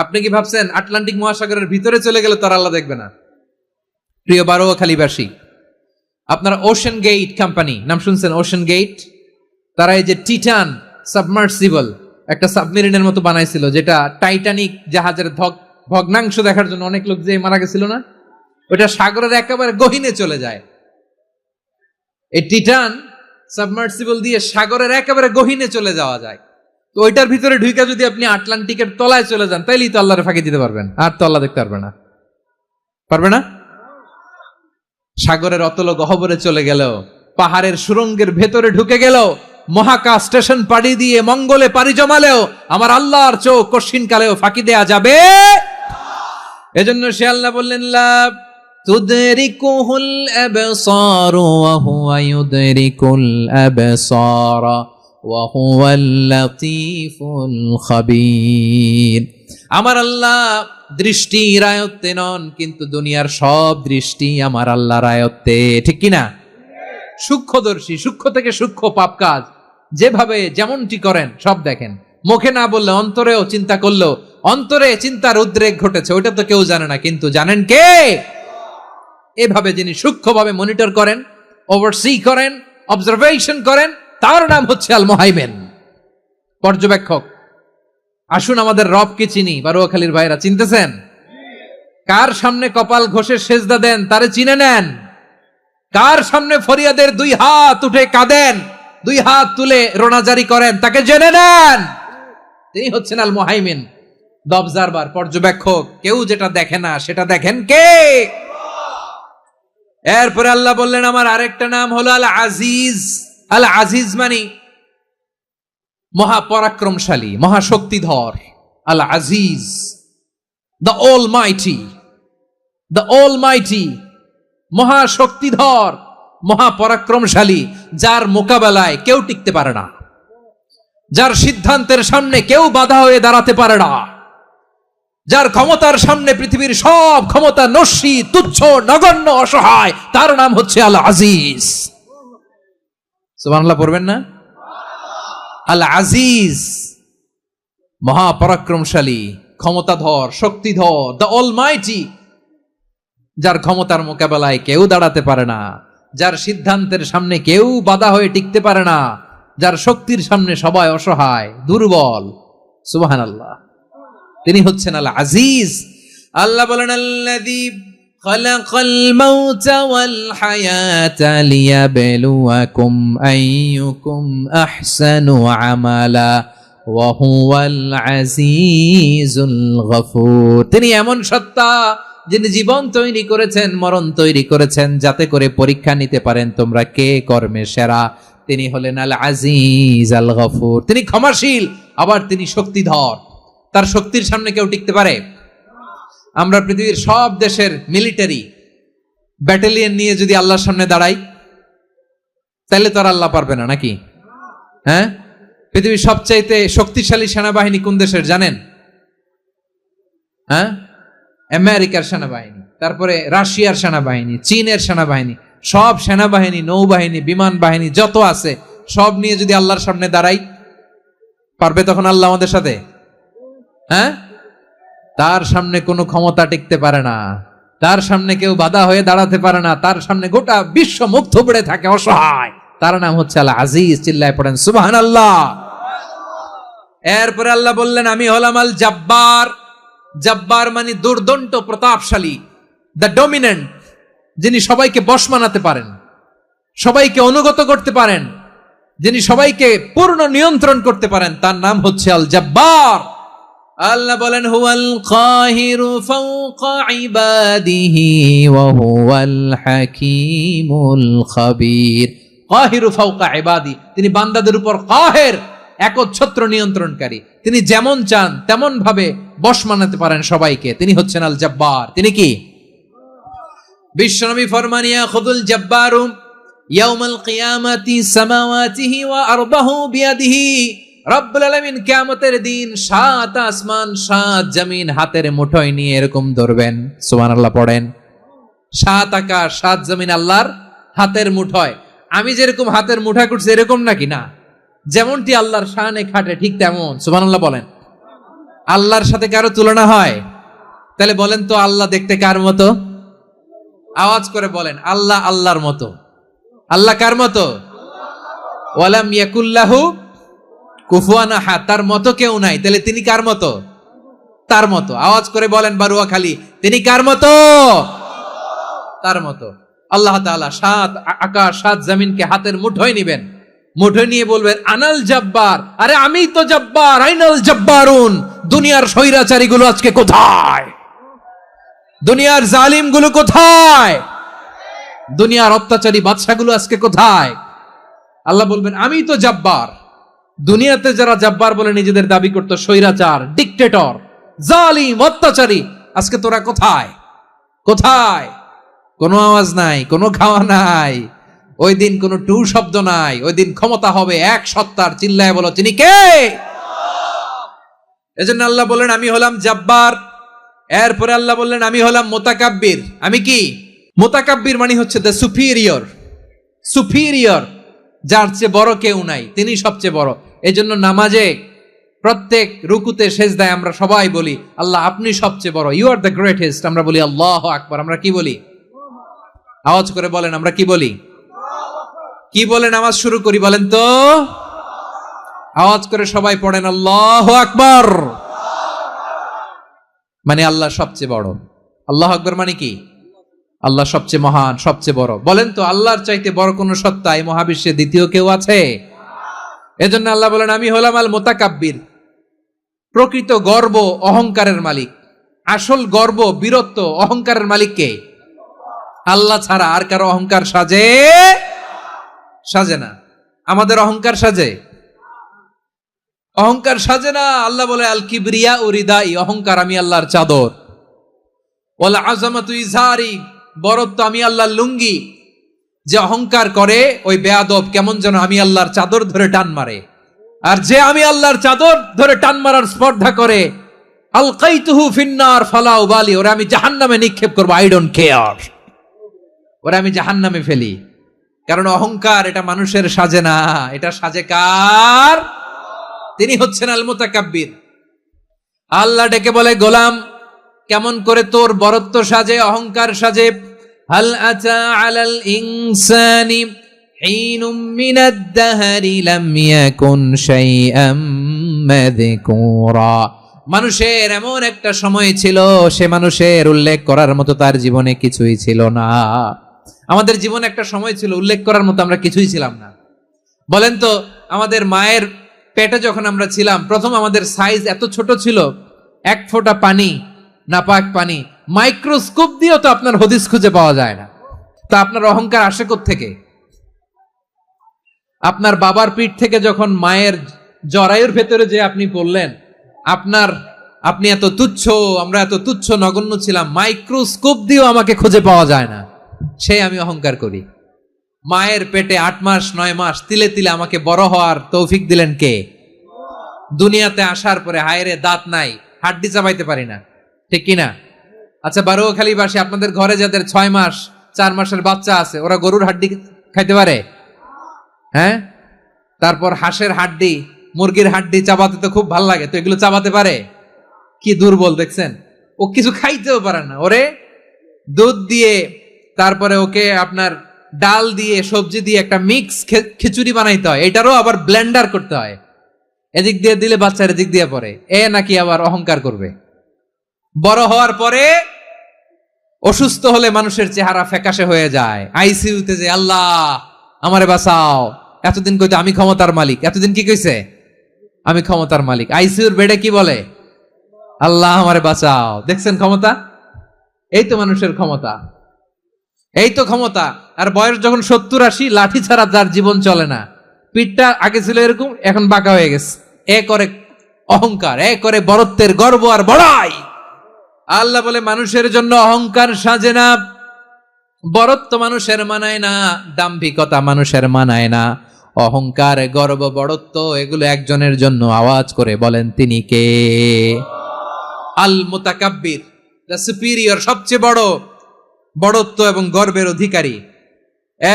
আপনি কি ভাবছেন আটলান্টিক মহাসাগরের ভিতরে চলে গেলে তার আল্লাহ দেখবে না? প্রিয় বারোয়াখালীবাসী, আপনারা ওশেন গেট কোম্পানি নাম শুনছেন? ওশেন গেট, তারা এই যে টিটান সাবমার্সিবল একটা সাবমেরিনের মতো বানাইছিল, যেটা টাইটানিক জাহাজের ভগ্নাংশ দেখার জন্য অনেক লোক যে মারা গেছিল না, ওটা সাগরের একেবারে গহীনে চলে যায়। এই টিটান সাবমার্সিবল দিয়ে সাগরের একেবারে গহীনে চলে যাওয়া যায়। তো ওইটার ভিতরে ঢুকে যদি আপনি আটলান্টিকের তলায় চলে যান, তাইলেই তো আল্লাহরে ফাঁকি দিতে পারবেন, আর তো আল্লাহ দেখতে পারবে না। পারবে না? সাগরের অতল গহ্বরে চলে গেল, পাহাড়ের সুরঙ্গের ভেতরে ঢুকে গেল, মহাকাশ স্টেশন পাড়ি দিয়ে মঙ্গলে পাড়ি জমালেও আমার আল্লাহর চোখ কশ্চিন কালেও ফাঁকি দেয়া যাবে? এজন্য সে আল্লাহ বললেন, লা তুদরিকুহুল আবসারু ওয়া হুয়া ইউদরিকুল আবসারা ওয়া হুয়াল লাতীফুল খাবীর। আমার আল্লাহ দৃষ্টির আয়ত্তে নন, কিন্তু দুনিয়ার সব দৃষ্টি আমার আল্লাহর আয়ত্তে, ঠিক কিনা? সূক্ষ্মদর্শী, সূক্ষ্ম থেকে সূক্ষ্ম পাপ কাজ যেভাবে যেমনটি করেন সব দেখেন। মুখে না বললে অন্তরেও চিন্তা করলেও অন্তরে চিন্তার উদ্রেক ঘটেছে, ওইটা তো কেউ জানে না, কিন্তু জানেন কে? এভাবে যিনি সূক্ষ্মভাবে মনিটর করেন, ওভারসি করেন, অবজারভেশন করেন, তার নাম হচ্ছে আল মুহাইমিন, পর্যবেক্ষক। আসুন আমাদের রবকে চিনি। বারোয়াখালীর ভাইরা চিনতেছেন? কার সামনে কপাল ঘষে সেজদা দেন তারে চিনে নেন। কার সামনে ফরিয়াদের দুই হাত উঠে কাঁদেন, দুই হাত তুলে রোনাজারি করেন, তাকে জেনে নেন। তিনি হচ্ছেন আল মুহাইমিন, দ্য অবজারভার, পর্যবেক্ষক। কেউ যেটা দেখে না সেটা দেখেন কে? এরপরে আল্লাহ বললেন আমার আরেকটা নাম হলো আল আজিজ। আল আজিজ মানে মহাপরাক্রমশালী, মহাশক্তিধর। আল আজিজ, দ্য অলমাইটি, দ্য অলমাইটি, মহাশক্তিধর, মহাপরাক্রমশালী, যার মোকাবেলায় কেউ টিকতে পারে না, যার সিদ্ধান্তের সামনে কেউ বাধা হয়ে দাঁড়াতে পারে না, যার ক্ষমতার সামনে পৃথিবীর সব ক্ষমতা নস্যি, তুচ্ছ, নগণ্য, অসহায়, তার নাম হচ্ছে আল আজিজ। সুবহানাল্লাহ পড়বেন না? আল আজিজ, মহাপরাক্রমশালী, ক্ষমতাধর, শক্তিধর, দ্য অলমাইটি, যার ক্ষমতার মোকাবেলায় কেউ দাঁড়াতে পারে না, যার সিদ্ধান্তের সামনে কেউ বাধা হয়ে টিকতে পারে না, যার শক্তির সামনে সবাই অসহায়, দুর্বল। সুবহানাল্লাহ, তিনি হচ্ছেন আল আজিজ। আল্লাহ বলেন আল্লাযী খালাকাল মাউতা ওয়াল হায়াতা লিয়াবলুয়াকুম আইয়ুকুম আহসানু আমালা ওয়া হুয়াল আজিজুল গফুর। তিনি এমন সত্তা যিনি জীবন তৈরি করেছেন, মরণ তৈরি করেছেন, যাতে করে পরীক্ষা নিতে পারেন তোমরা কে কর্মে সেরা। তিনি হলেন আল আজিজ আল গফুর। তিনি ক্ষমাশীল, আবার তিনি শক্তিধর। তার শক্তির সামনে কেউ টিকতে পারে? আমরা পৃথিবীর সব দেশের মিলিটারি ব্যাটালিয়ন নিয়ে যদি আল্লাহর সামনে দাঁড়াই, তাহলে তো আর আল্লাহ পারবে না, নাকি? হ্যাঁ, পৃথিবীর সবচাইতে শক্তিশালী সেনাবাহিনী কোন দেশের জানেন? হ্যাঁ, আমেরিকার সেনাবাহিনী, তারপরে রাশিয়ার সেনাবাহিনী, চীনের সেনাবাহিনী, সব সেনাবাহিনী, নৌবাহিনী, বিমান বাহিনী যত আছে সব নিয়ে যদি আল্লাহর সামনে দাঁড়াই, পারবে তখন আল্লাহ আমাদের সাথে? হ্যাঁ, তার সামনে কোনো ক্ষমতা টিকতে পারে না, তার সামনে কেউ বাধা হয়ে দাঁড়াতে পারে না, তার সামনে গোটা বিশ্ব মুখ থুবড়ে থাকে, অসহায়। তার নাম হচ্ছে আল আজিজ। চিল্লায় পড়েন সুবহানাল্লাহ। এরপরে আল্লাহ বললেন আমি হলাম আল জাব্বার। জব্বার মানে দুর্দণ্ড প্রতাপশালী, দ্য ডমিনেন্ট, যিনি সবাইকে বশ মানাতে পারেন, সবাইকে অনুগত করতে পারেন, যিনি সবাইকে পূর্ণ নিয়ন্ত্রণ করতে পারেন, তার নাম হচ্ছে আল জব্বার। আল্লাহ বলেন হুয়াল কাহিরু ফাওকা ইবাদিহি ওয়া হুয়াল হাকীমুল খাবীর। কাহিরু ফাওকা ইবাদি, তিনি বান্দাদের উপর কাহের, একচ্ছত্র নিয়ন্ত্রণকারী। তিনি যেমন চান তেমন ভাবে বশ মানাতে পারেন সবাইকে। তিনি হচ্ছেন আল জব্বার। তিনি কি? বিশ্বনবী ফরমান ইয়াখুযুল জব্বারু ইয়াউমাল কিয়ামাতি সামাওয়াতিহি ওয়া আরবাহু বিয়াদিহি। রব্বুল আলামিন কিয়ামতের দিন 7 আসমান 7 জমিন হাতের মুঠোয় নিয়ে এরকম ধরবেন। সুবহানাল্লাহ পড়েন। 7 আকাশ 7 জমিন আল্লাহর হাতের মুঠোয়। আমি যেরকম হাতের মুঠা করছি এরকম নাকি? না, যেমনটি আল্লাহর শানে খাটে ঠিক তেমন। সুবহানাল্লাহ বলেন। আল্লাহর সাথে কারো তুলনা হয়? তাহলে বলেন তো আল্লাহ দেখতে কার মতো? আওয়াজ করে বলেন, আল্লাহ আল্লাহর মতো। আল্লাহ কার মতো? ওয়ালাম ইয়াকুল্লাহু কুফুয়ান আহাদ, তার মতো কেউ নাই। তাহলে তিনি কার মতো? তার মতো। আওয়াজ করে বলেন বারুয়াখালী, তিনি কার মতো? তার মতো। আল্লাহ তাআলা 7 আকাশ 7 জমিনকে হাতের মুঠোয় নিবেন, মুঠোয় নিয়ে বলবেন আনাল জব্বার। আরে আমি তো জব্বার, আইনাল জব্বারুন। দুনিয়ার স্বৈরাচারী গুলো আজকে কোথায়? দুনিয়ার জালিম গুলো কোথায়? দুনিয়ার অত্যাচারী বাদশাগুলো আজকে কোথায়? আল্লাহ বলবেন আমি তো জব্বার। দুনিয়াতে যারা জব্বার বলে নিজেদের দাবি করতো, স্বৈরাচার, ডিক্টেটর, জালিম, অত্যাচারী, আজকে তোরা কোথায়? কোথায়? কোনো আওয়াজ নাই, কোনো খাওয়া নাই, ওই দিন কোনো টু শব্দ নাই। ওই দিন ক্ষমতা হবে এক সত্তার। চিল্লায় বলো তিনি কে? এজন্য আল্লাহ বললেন আমি হলাম জব্বার। এরপরে আল্লাহ বললেন আমি হলাম মুতাকাব্বির। আমি কি? মুতাকাব্বির মানে হচ্ছে দ্য সুপিরিয়র। সুপিরিয়র, যার চেয়ে বড় কেউ নাই, তিনি সবচেয়ে বড়। এজন্য নামাজে প্রত্যেক রুকুতে সেজদায় আমরা সবাই বলি আল্লাহ আপনি সবচেয়ে বড়, ইউ আর দ্য গ্রেটেস্ট। আমরা বলি আল্লাহু আকবার। আমরা কি বলি? আওয়াজ করে বলেন, আমরা কি বলি? কি বলে নামাজ শুরু করি বলেন তো? আওয়াজ করে সবাই পড়েন আল্লাহু আকবার। মানে আল্লাহ সবচেয়ে বড়। আল্লাহু আকবার মানে কি? আল্লাহ সবচেয়ে মহান, সবচেয়ে বড়। বলেন তো আল্লাহর চাইতে বড় কোন সত্তা এই মহাবিশ্বে দ্বিতীয় কেউ আছে? এজন্য আল্লাহ বলেন আমি হলাম আল মুতাকাব্বির। প্রকৃত গর্ব অহংকারের মালিক। আসল গর্ব, বীরত্ব, অহংকারের মালিক কে? আল্লাহ ছাড়া আর কারো অহংকার সাজে? সাজে না। আমাদের অহংকার সাজে? অহংকার সাজে না। আল্লাহ বলে আল কিবরিয়া ও রিদাই, অহংকার আমি আল্লাহর চাদর। ওয়াল আযামাতু ইজারি, বরত্ব আমি আল্লাহর লুঙ্গি। যে অহংকার করে ওই বেয়াদব কেমন যেন আমি আল্লাহর চাদর ধরে টান মারে। আর যে আমি আল্লাহর চাদর ধরে টান মারার স্পর্ধা করে, আলকাইতুহু ফিন্নার ফালা উবালি, ওরা আমি জাহান্নামে নিক্ষেপ করব, আই ডোন্ট কেয়ার। ওরা আমি জাহান্নামে ফেলি। কারণ অহংকার এটা মানুষের সাজে না, এটা সাজে কার? তিনি হচ্ছেন আল মুতাকাব্বির। আল্লাহ ডেকে বলে গোলাম কেমন করে তোর বরত্ব সাজে, অহংকার সাজে? হাল আতা আলাল ইনসানি হিনুম মিনাদ দাহরি লাম ইয়াকুন শাইআম মাযকুরা। মানুষের এমন একটা সময় ছিল, সে মানুষের উল্লেখ করার মতো তার জীবনে কিছুই ছিল না। আমাদের জীবনে একটা সময় ছিল উল্লেখ করার মতো আমরা কিছুই ছিলাম না। বলেন তো আমাদের মায়ের পেটে যখন আমরা ছিলাম, প্রথম আমাদের সাইজ এত ছোট ছিল, 1 ফোঁটা পানি, নাপাক পানি, মাইক্রোস্কোপ দিয়েও তো আপনার হদিস খুঁজে পাওয়া যায় না। তা আপনার অহংকার আসে কোত্থেকে? আপনার বাবার পিঠ থেকে যখন মায়ের জরায়ুর ভেতরে যে আপনি পড়লেন, আপনি এত তুচ্ছ, আমরা এত তুচ্ছ নগণ্য ছিলাম, মাইক্রোস্কোপ দিয়েও আমাকে খুঁজে পাওয়া যায় না, সেই আমি অহংকার করি। মায়ের পেটে 8 মাস 9 মাস তিলে তিলে আমাকে বড় হওয়ার তৌফিক দিলেন কে? দুনিয়াতে আসার পরে হায়রে দাঁত নাই, হাড্ডি চাবাইতে পারি না, ঠিক কিনা? আচ্ছা বারুয়াখালীবাসী, আপনাদের ঘরে যাদের 6 মাস 4 মাসের বাচ্চা আছে, ওরা গরুর হাড্ডি খাইতে পারে? হ্যাঁ। তারপর হাঁসের হাড্ডি, মুরগির হাড্ডি চাবাতে তো খুব ভালো লাগে, তো এগুলো চাবাতে পারে? কি দুর্বল দেখছেন, ও কিছু খাইতেও পারে না। ওরে দুধ দিয়ে, তারপরে ওকে আপনার ডাল দিয়ে, সবজি দিয়ে একটা মিক্স খিচুড়ি বানাইতে হয়, এটারও আবার ব্লেন্ডার করতে হয়। এদিক দিয়ে দিলে বাচ্চার এদিক দিয়ে পড়ে, এ নাকি আবার অহংকার করবে। বড় হওয়ার পরে অসুস্থ হলে মানুষের চেহারা ফ্যাকাশে হয়ে যায়, আইসিইউতে যে আল্লাহ আমারে বাঁচাও, এতদিন কইতো আমি ক্ষমতার মালিক, এতদিন কি কইছে আমি ক্ষমতার মালিক, আইসিইউর বেডে কি বলে আল্লাহ আমারে বাঁচাও। দেখছেন ক্ষমতা, এই তো মানুষের ক্ষমতা, এই তো ক্ষমতা। আর বয়স যখন 70-80, লাঠি ছাড়া যার জীবন চলে না, পিঠটা আগে ছিল এরকম, এখন বাঁকা হয়ে গেছে। এ করে অহংকার, এ করে বড়ত্বের গর্ব আর বড়াই। আল্লাহ বলে মানুষের জন্য অহংকার সাজে না, বড়ত্ব মানুষের মানায় না, দাম্ভিকতা মানুষের মানায় না, অহংকার গর্ব বড়ত্ব এগুলো একজনের জন্য। আওয়াজ করে বলেন তিনি কে? আল মুতাকাব্বির, দ্য সুপিরিয়র, সবচেয়ে বড়, বড়ত্ব এবং গর্বের অধিকারী।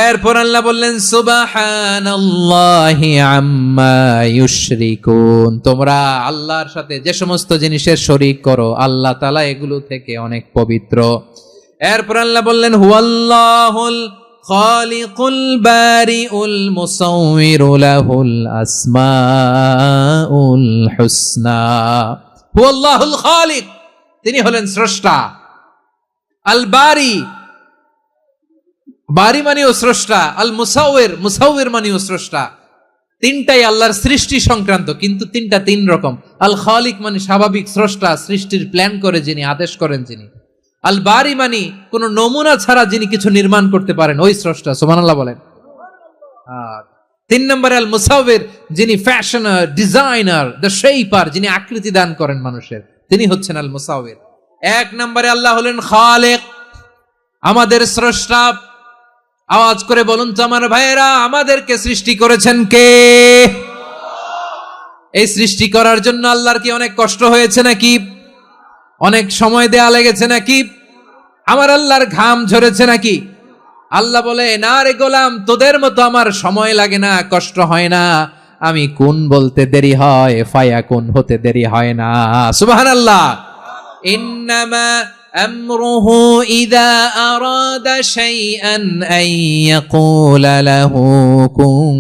এরপর আল্লাহ বললেন সুবহানাল্লাহি আম্মা ইউশরিকুন, তোমরা আল্লাহর সাথে যে সমস্ত জিনিসের শরীক করো আল্লাহ তাআলা এগুলো থেকে অনেক পবিত্র। এরপর আল্লাহ বললেন হুয়াল্লাহুল খালিকুল বারিউল মুসাউবিরু লাহুল আসমাউল হুসনা। হুয়াল্লাহুল খালিক, তিনি হলেন স্রষ্টা। আল বারি, বারি মানেও স্রষ্টা। আল মুসাউবির, মুসাউবির মানেও স্রষ্টা। তিনটাই আল্লাহর সৃষ্টি সংক্রান্ত, কিন্তু তিনটা তিন রকম। আল খালিক মানে স্বাভাবিক স্রষ্টা, সৃষ্টির প্ল্যান করে যিনি, আদেশ করেন যিনি। আল বারি মানে কোন নমুনা ছাড়া যিনি কিছু নির্মাণ করতে পারেন, ওই স্রষ্টা। সুবহানাল্লাহ বলেন। তিন নম্বরে আল মুসাউবির, যিনি ফ্যাশনার, ডিজাইনার, দ্য শেপার, যিনি আকৃতি দান করেন মানুষের, তিনি হচ্ছেন আল মুসাউবির। এক নম্বরে আল্লাহ হলেন খালেক, আমাদের স্রষ্টা। আওয়াজ করে বলুন তো আমার ভাইয়েরা, আমাদেরকে সৃষ্টি করেছেন কে? এই সৃষ্টি করার জন্য আল্লাহর কি অনেক কষ্ট হয়েছে নাকি? অনেক সময় দেয়া লেগেছে নাকি? আমার আল্লাহর ঘাম ঝরেছে নাকি? আল্লাহ বলে না রে গোলাম, তোদের মতো আমার সময় লাগে না, কষ্ট হয় না। আমি কোন বলতে দেরি হয়, ফায়াকুন হতে দেরি হয় না। সুবহানাল্লাহ। ইন্নামা আমরুহু ইযা আরাদা শাইআন আন ইয়াকুলা লাহু কুন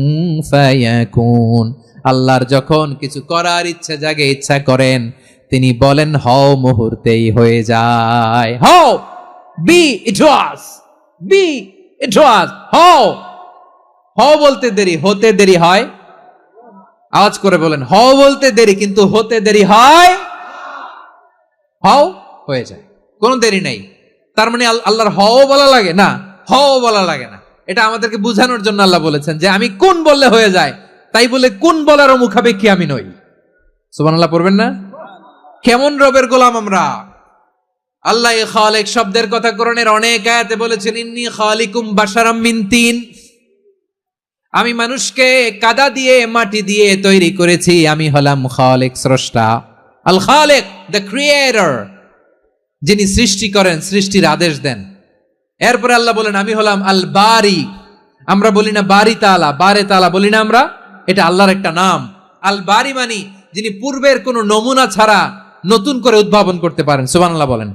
ফায়াকুন। আল্লাহর যখন কিছু করার ইচ্ছা জাগে, ইচ্ছা করেন, তিনি বলেন হও, মুহূর্তেই হয়ে যায়। হও, বি ইট ওয়াজ, বি ইট ওয়াজ। হও, হও বলতে দেরি, হতে দেরি হয়। আওয়াজ করে বলেন, হও বলতে দেরি কিন্তু হতে দেরি হয়। হও হয়ে যায়, কোনো দেরি নেই। তার মানে আল্লাহর হও বলা লাগে না, হও বলা লাগে না। এটা আমাদেরকে বুঝানোর জন্য আল্লাহ বলেছেন যে আমি কোন বললে হয়ে যায়, তাই বলে কোন বলারও মুখাপেক্ষী আমি নই। সুবহানাল্লাহ পড়বেন না? কেমন রবের গোলাম আমরা। আল্লাহ খালিক শব্দের কথা কোরআনের অনেক আয়াতে বলেছেন, ইন্নী খালিকুম বাশারাম মিন তিন, আমি মানুষকে কাদা দিয়ে, মাটি দিয়ে তৈরি করেছি। আমি হলাম খালিক, স্রষ্টা। আল খালিক, দ্য ক্রিয়েটর, যিনি সৃষ্টি করেন, সৃষ্টির আদেশ দেন। এরপরে আল্লাহ বলেন আমি হলাম আল বারি। আমরা বলি না বারি তাআলা, বারে তাআলা বলি না আমরা, এটা আল্লাহর একটা নাম। আল বারি মানি যিনি পূর্বের কোনো নমুনা ছাড়া নতুন করে উদ্ভাবন করতে পারেন। সুবহানাল্লাহ বলেন।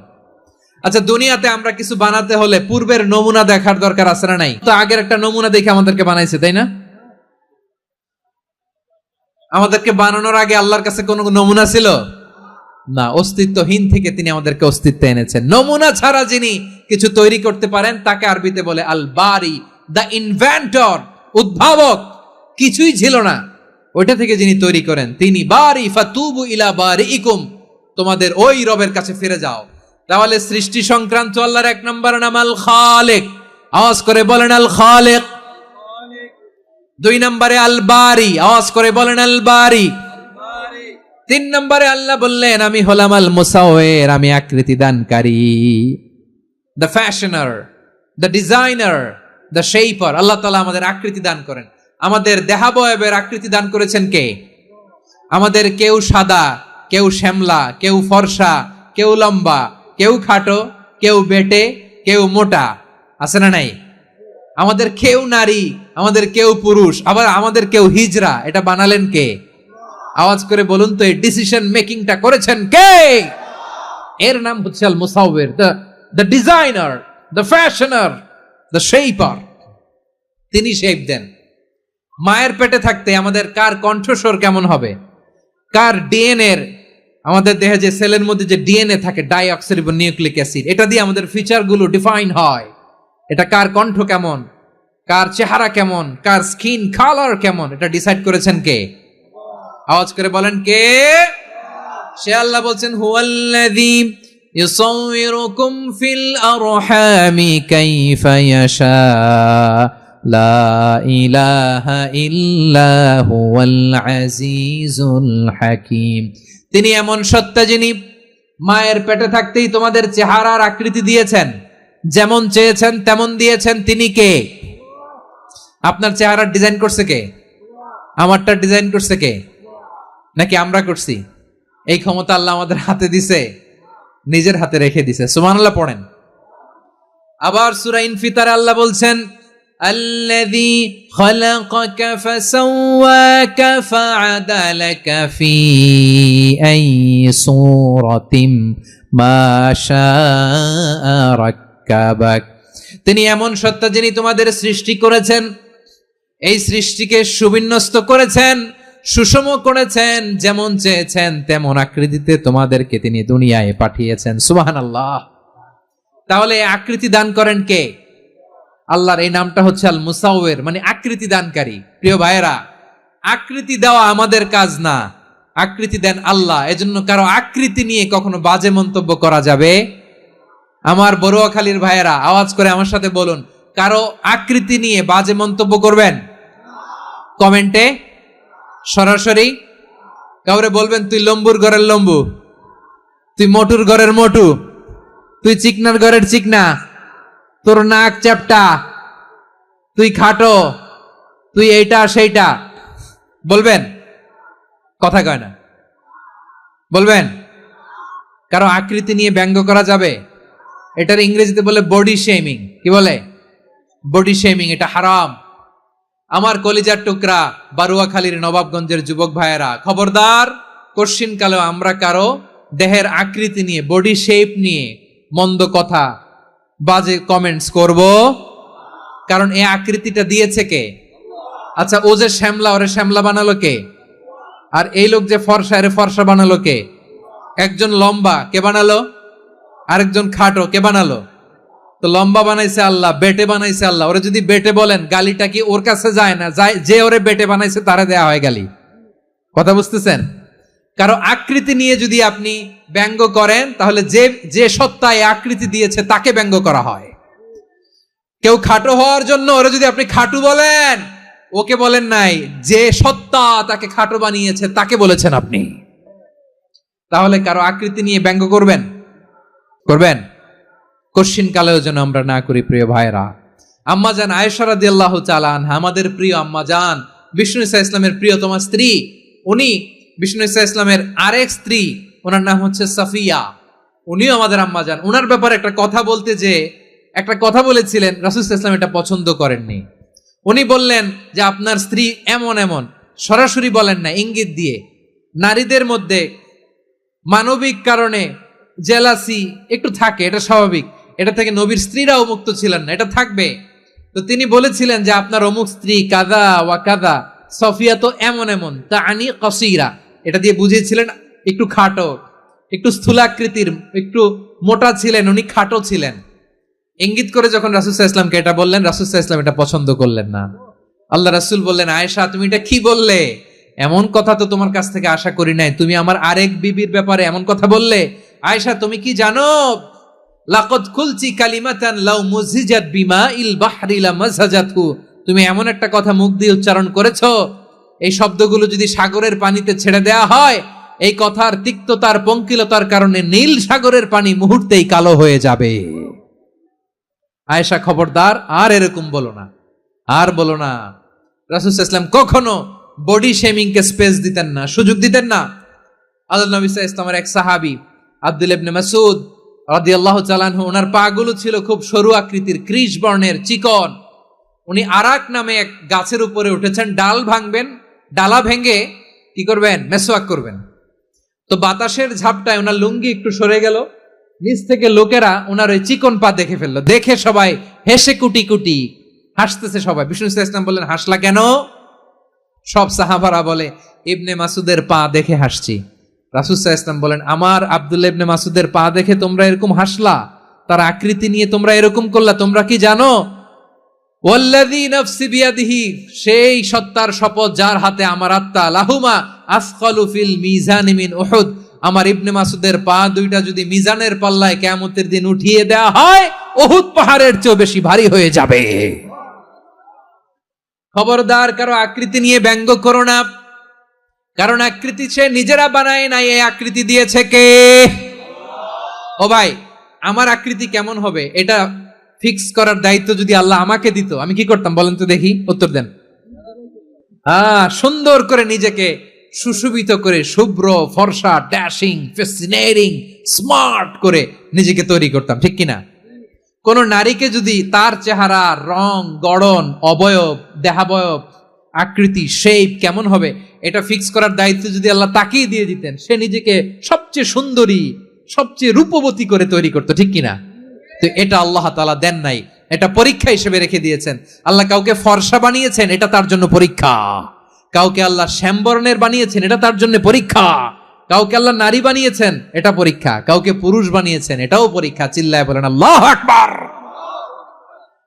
আচ্ছা, দুনিয়াতে আমরা কিছু বানাতে হলে পূর্বের নমুনা দেখার দরকার আছে না নাই? তো আগের একটা নমুনা দেখে আমাদেরকে বানাইছে, তাই না? আমাদেরকে বানানোর আগে আল্লাহর কাছে কোনো নমুনা ছিল না, অস্তিত্বহীন থেকে তিনি আমাদেরকে অস্তিত্বে এনেছেন। নমুনা ছাড়া যিনি কিছু তৈরি করতে পারেন তাকে আরবিতে বলে আল বারি, দ্য ইনভেন্টর, উদ্ভাবক। কিছুই ছিল না, ওইটা থেকে যিনি তৈরি করেন তিনি বারি। ফাতুবু ইলা বারিইকুম, তোমাদের ওই রবের কাছে ফিরে যাও। তাহলে সৃষ্টি সংক্রান্ত আল্লাহর এক নম্বর নাম আল খালিক। আওয়াজ করে বলেন আল খালিক। দুই নম্বরে আল বারি, আওয়াজ করে বলেন আল বারি। তিন নম্বরে আল্লাহ বললেন আমি হলাম আল মুসাউবির, আমি আকৃতি দানকারী, the fashioner, the designer, the shaper. আল্লাহ তাআলা আমাদের আকৃতি দান করেন। আমাদের দেহাবয়বের আকৃতি দান করেছেন কে? আমাদের কেউ সাদা, কেউ শ্যামলা, কেউ ফর্সা, কেউ লম্বা, কেউ খাটো, কেউ বেটে, কেউ মোটা, আছে না নাই? আমাদের কেউ নারী, আমাদের কেউ পুরুষ, আবার আমাদের কেউ হিজড়া। এটা বানালেন কে? আওয়াজ করে বলুন তো, এই ডিসিশন মেকিংটা করেছেন কে? এর নাম হচ্ছে আল মুসাউবির, the designer, the fashioner, the shaper. তিনি শেপ দেন। মায়ের পেটে থাকতে আমাদের কার কণ্ঠস্বর কেমন হবে, কার ডিএনএর আমাদের দেহে যে সেলের মধ্যে যে ডিএনএ থাকে, ডাইঅক্সিরিবোনিউক্লিক অ্যাসিড, এটা দিয়ে আমাদের ফিচারগুলো ডিফাইন হয়। এটা কার কণ্ঠ কেমন, কার চেহারা কেমন, কার স্কিন কালার কেমন, এটা ডিসাইড করেছেন কে? আওয়াজ করে বলেন কে? সে আল্লাহ বলছেন, হুয়াল্লাযী ইউসাউইরুকুম ফিল আরহামি কাইফা ইয়াশা লা ইলাহা ইল্লা হুয়াল আজিজুল হাকীম। তিনি এমন সত্তা যিনি মায়ের পেটে থাকতেই তোমাদের চেহারার আকৃতি দিয়েছেন, যেমন চেয়েছেন তেমন দিয়েছেন। তিনি কে? আপনার চেহারার ডিজাইন করছে কে? আমারটা ডিজাইন করছে কে? নাকি আমরা করছি? এই ক্ষমতা আল্লাহ আমাদের হাতে দিছে, নিজের হাতে রেখে দিছে। সুবহানাল্লাহ পড়েন। আবার সূরা ইনফিতারে আল্লাহ বলছেন, আল্লাযী খালাকাকা ফাসাওয়াকা ফাআদালাকা ফি আইয়ি সূরাতিন মা শাআ রাক্কাবাক। তিনি এমন সত্তা যিনি তোমাদের সৃষ্টি করেছেন, এই সৃষ্টিকে সুবিন্যস্ত করেছেন, সুষম করেছেন, যেমন চেয়েছেন তেমন আকৃতিতে তোমাদেরকে তিনি দুনিয়ায় পাঠিয়েছেন। সুবহানাল্লাহ। তাহলে আকৃতি দান করেন কে? আল্লাহর এই নামটা হচ্ছে আল মুসাউবির, মানে আকৃতি দানকারী। প্রিয় ভাইয়েরা, আকৃতি দেওয়া আমাদের কাজ না, আকৃতি দেন আল্লাহ। এজন্য কারো আকৃতি নিয়ে কখনো বাজে মন্তব্য করা যাবে? আমার বড়ুয়াখালীর ভাইয়েরা আওয়াজ করে আমার সাথে বলুন, কারো আকৃতি নিয়ে বাজে মন্তব্য করবেন? কমেন্টে সরাসরি কাউরে বলবেন, তুই লম্বুর ঘরের লম্বু, তুই মোটুর ঘরের মোটু, তুই চিকনার ঘরের চিকনা, তোর নাক চ্যাপটা, তুই খাটো, তুই এইটা সেইটা বলবেন? কথা কয় না, বলবেন? কারো আকৃতি নিয়ে ব্যঙ্গ করা যাবে? এটার ইংরেজিতে বলে বডি শেমিং। কি বলে? Body shaming. এটা হারাম। আমার কলিজার টুকরা বারুয়াখালীর নবাবগঞ্জের যুবক ভাইয়েরা, খবরদার, কোশ্চিনকালেও আমরা কারো দেহের আকৃতি নিয়ে, বডি শেপ নিয়ে মন্দ কথা, বাজে কমেন্টস করব। কারণ এই আকৃতিটা দিয়েছে কে? আচ্ছা, ও যে শ্যামলা, ওরে শ্যামলা বানালো কে? আর এই লোক যে ফর্সা, এরে ফর্সা বানালো কে? একজন লম্বা, কে বানালো? আরেকজন খাটো, কে বানালো? তো লম্বা বানাইছে আল্লাহ, বেটে বানাইছে আল্লাহ। ওরে যদি বেটে বলেন, গালিটা কি ওর কাছে যায় না? যায়। যে ওরে বেটে বানাইছে তারে দেয়া হয় গালি। কথা বুঝতেছেন? কারো আকৃতি নিয়ে যদি আপনি ব্যঙ্গ করেন, তাহলে যে যে সত্তা এই আকৃতি দিয়েছে তাকে ব্যঙ্গ করা হয়। কেউ খাটো হওয়ার জন্য ওরে যদি আপনি খাটু বলেন, ওকে বলেন নাই, যে সত্তা তাকে খাটো বানিয়েছে তাকে বলেছেন আপনি। তাহলে কারো আকৃতি নিয়ে ব্যঙ্গ করবেন? করবেন? কোশ্চিন কালেও যেন আমরা না করি। প্রিয় ভাইরা, আম্মাজান আয়েশা রাদিয়াল্লাহু তাআলা আনহা, আমাদের প্রিয় আম্মাজান, বিষ্ণু ঈসা ইসলামের প্রিয়তমা স্ত্রী, উনি বিষ্ণু ঈসা ইসলামের আরেক স্ত্রী, ওনার নাম হচ্ছে সাফিয়া, উনিও আমাদের আম্মাজান। ওনার ব্যাপারে একটা কথা বলতে যে একটা কথা বলেছিলেন, রাসূল সাল্লাল্লাহু আলাইহি ওয়াসাল্লাম এটা পছন্দ করেননি। উনি বললেন যে আপনার স্ত্রী এমন এমন, সরাসরি বলেন না, ইঙ্গিত দিয়ে। নারীদের মধ্যে মানবিক কারণে জেলাসি একটু থাকে, এটা স্বাভাবিক। এটা থেকে নবীর স্ত্রীরাও মুক্ত ছিলেন না, এটা থাকবে। তো তিনি বলেছিলেন যে আপনার অমুক স্ত্রী কাদা ওয়া কাদা, সফিয়া তো এমন এমন, তা আনি কসিরা, এটা দিয়ে বুঝিয়েছিলেন একটু খাটো, একটু স্থূলাকৃতির, একটু মোটা ছিলেন, উনি খাটো ছিলেন। ইঙ্গিত করে যখন রাসূল সাল্লাল্লাহু আলাইহি ওয়াসাল্লামকে এটা বললেন, রাসূল সাল্লাল্লাহু আলাইহি ওয়াসাল্লাম এটা পছন্দ করলেন না। আল্লাহ রাসূল বললেন, আয়েশা তুমি এটা কি বললে? এমন কথা তো তোমার কাছ থেকে আশা করি নাই। তুমি আমার আরেক বিবির ব্যাপারে এমন কথা বললে। আয়েশা, তুমি কি জানো, লাকাদ কুলতি কালিমাতান লাউ মুযিজাত বিমাইল বাহরি লামাযাজাতহু, তুমি এমন একটা কথা মুখ দিয়ে উচ্চারণ করেছো, এই শব্দগুলো যদি সাগরের পানিতে ছেড়ে দেয়া হয়, এই কথার তিক্ততার, পঙ্কিলতার কারণে নীল সাগরের পানি মুহূর্তেই কালো হয়ে যাবে। আয়েশা, খবরদার, আর এরকম বলো না, আর বলো না। রাসূল সাল্লাল্লাহু আলাইহি ওয়াসাল্লাম কখনো বডি শেমিং কে স্পেস দিতেন না, সুযোগ দিতেন না। আল্লাহ নবী সাল্লাল্লাহু আলাইহি ওয়াসাল্লামের এক সাহাবী আব্দুল্লাহ ইবনে মাসউদ রাদিয়াল্লাহু তাআলা আনহু, ওনার পা গুলো ছিল খুব সরু আকৃতির, কৃষ বর্ণের, চিকন। উনি আরাক নামে এক গাছের উপরে উঠেছেন, ডাল ভাঙবেন, ডালা ভেঙে কি করবেন? মেসওয়াক করবেন। তো বাতাসের ঝাপটায় ওনার লুঙ্গি একটু সরে গেল, নিচ থেকে লোকেরা ওনার ওই চিকন পা দেখে ফেললো। দেখে সবাই হেসে কুটি কুটি হাসতেছে সবাই। বিষ্ণু সাল্লাল্লাহু আলাইহি ওয়াসাল্লাম বললেন, হাসলা কেন? সব সাহাবারা বলে, ইবনে মাসুদের পা দেখে হাসছি। রাসূল সাল্লাল্লাহু আলাইহি ওয়াসাল্লাম বলেন, আমার আব্দুল্লাহ ইবনে মাসউদের পা দেখে তোমরা এরকম হাসলা, তার আকৃতি নিয়ে তোমরা এরকম করলা, তোমরা কি জানো? ওয়াল্লাযী নাফসি বিয়াদিহি, সেই সত্তার শপথ যার হাতে আমার আত্মা, লাহুমা আসকালু ফিল মিজানি মিন উহুদ, আমার ইবনে মাসউদের পা দুইটা যদি মিজানের পাল্লায় কিয়ামতের দিন উঠিয়ে দেওয়া হয়, উহুদ পাহাড়ের চেয়ে বেশি ভারী হয়ে যাবে। খবরদার কারো আকৃতি নিয়ে ব্যঙ্গ করো না, কারণ আকৃতি সে নিজেরা বানায় নাই, এই আকৃতি দিয়েছে কে? ও ভাই, আমার আকৃতি কেমন হবে এটা ফিক্স করার দায়িত্ব যদি আল্লাহ আমাকে দিত, আমি কি করতাম বলেন তো দেখি, উত্তর দেন। সুন্দর করে নিজেকে সুশোভিত করে, শুভ্র ফর্সা ড্যাশিং ফ্যাসিনেটিং স্মার্ট করে নিজেকে তৈরি করতাম, ঠিক কিনা? কোন নারীকে যদি তার চেহারা, রং, গড়ন, অবয়ব, দেহাবয়ব, আকৃতি, শেপ কেমন হবে এটা ফিক্স করার দায়িত্ব যদি আল্লাহ তাকেই দিয়ে দিতেন, সে নিজেকে সবচেয়ে সুন্দরী, সবচেয়ে রূপবতী করে তৈরি করতো, ঠিক কিনা? তো এটা আল্লাহ তাআলা দেন নাই, এটা পরীক্ষা হিসেবে রেখে দিয়েছেন। আল্লাহ কাউকে ফর্সা বানিয়েছেন, এটা তার জন্য পরীক্ষা। কাউকে আল্লাহ শ্যামবর্ণের বানিয়েছেন, এটা তার জন্য পরীক্ষা। কাউকে আল্লাহ নারী বানিয়েছেন, এটা পরীক্ষা। কাউকে পুরুষ বানিয়েছেন, এটাও পরীক্ষা। চিল্লায় বলেন আল্লাহু আকবার।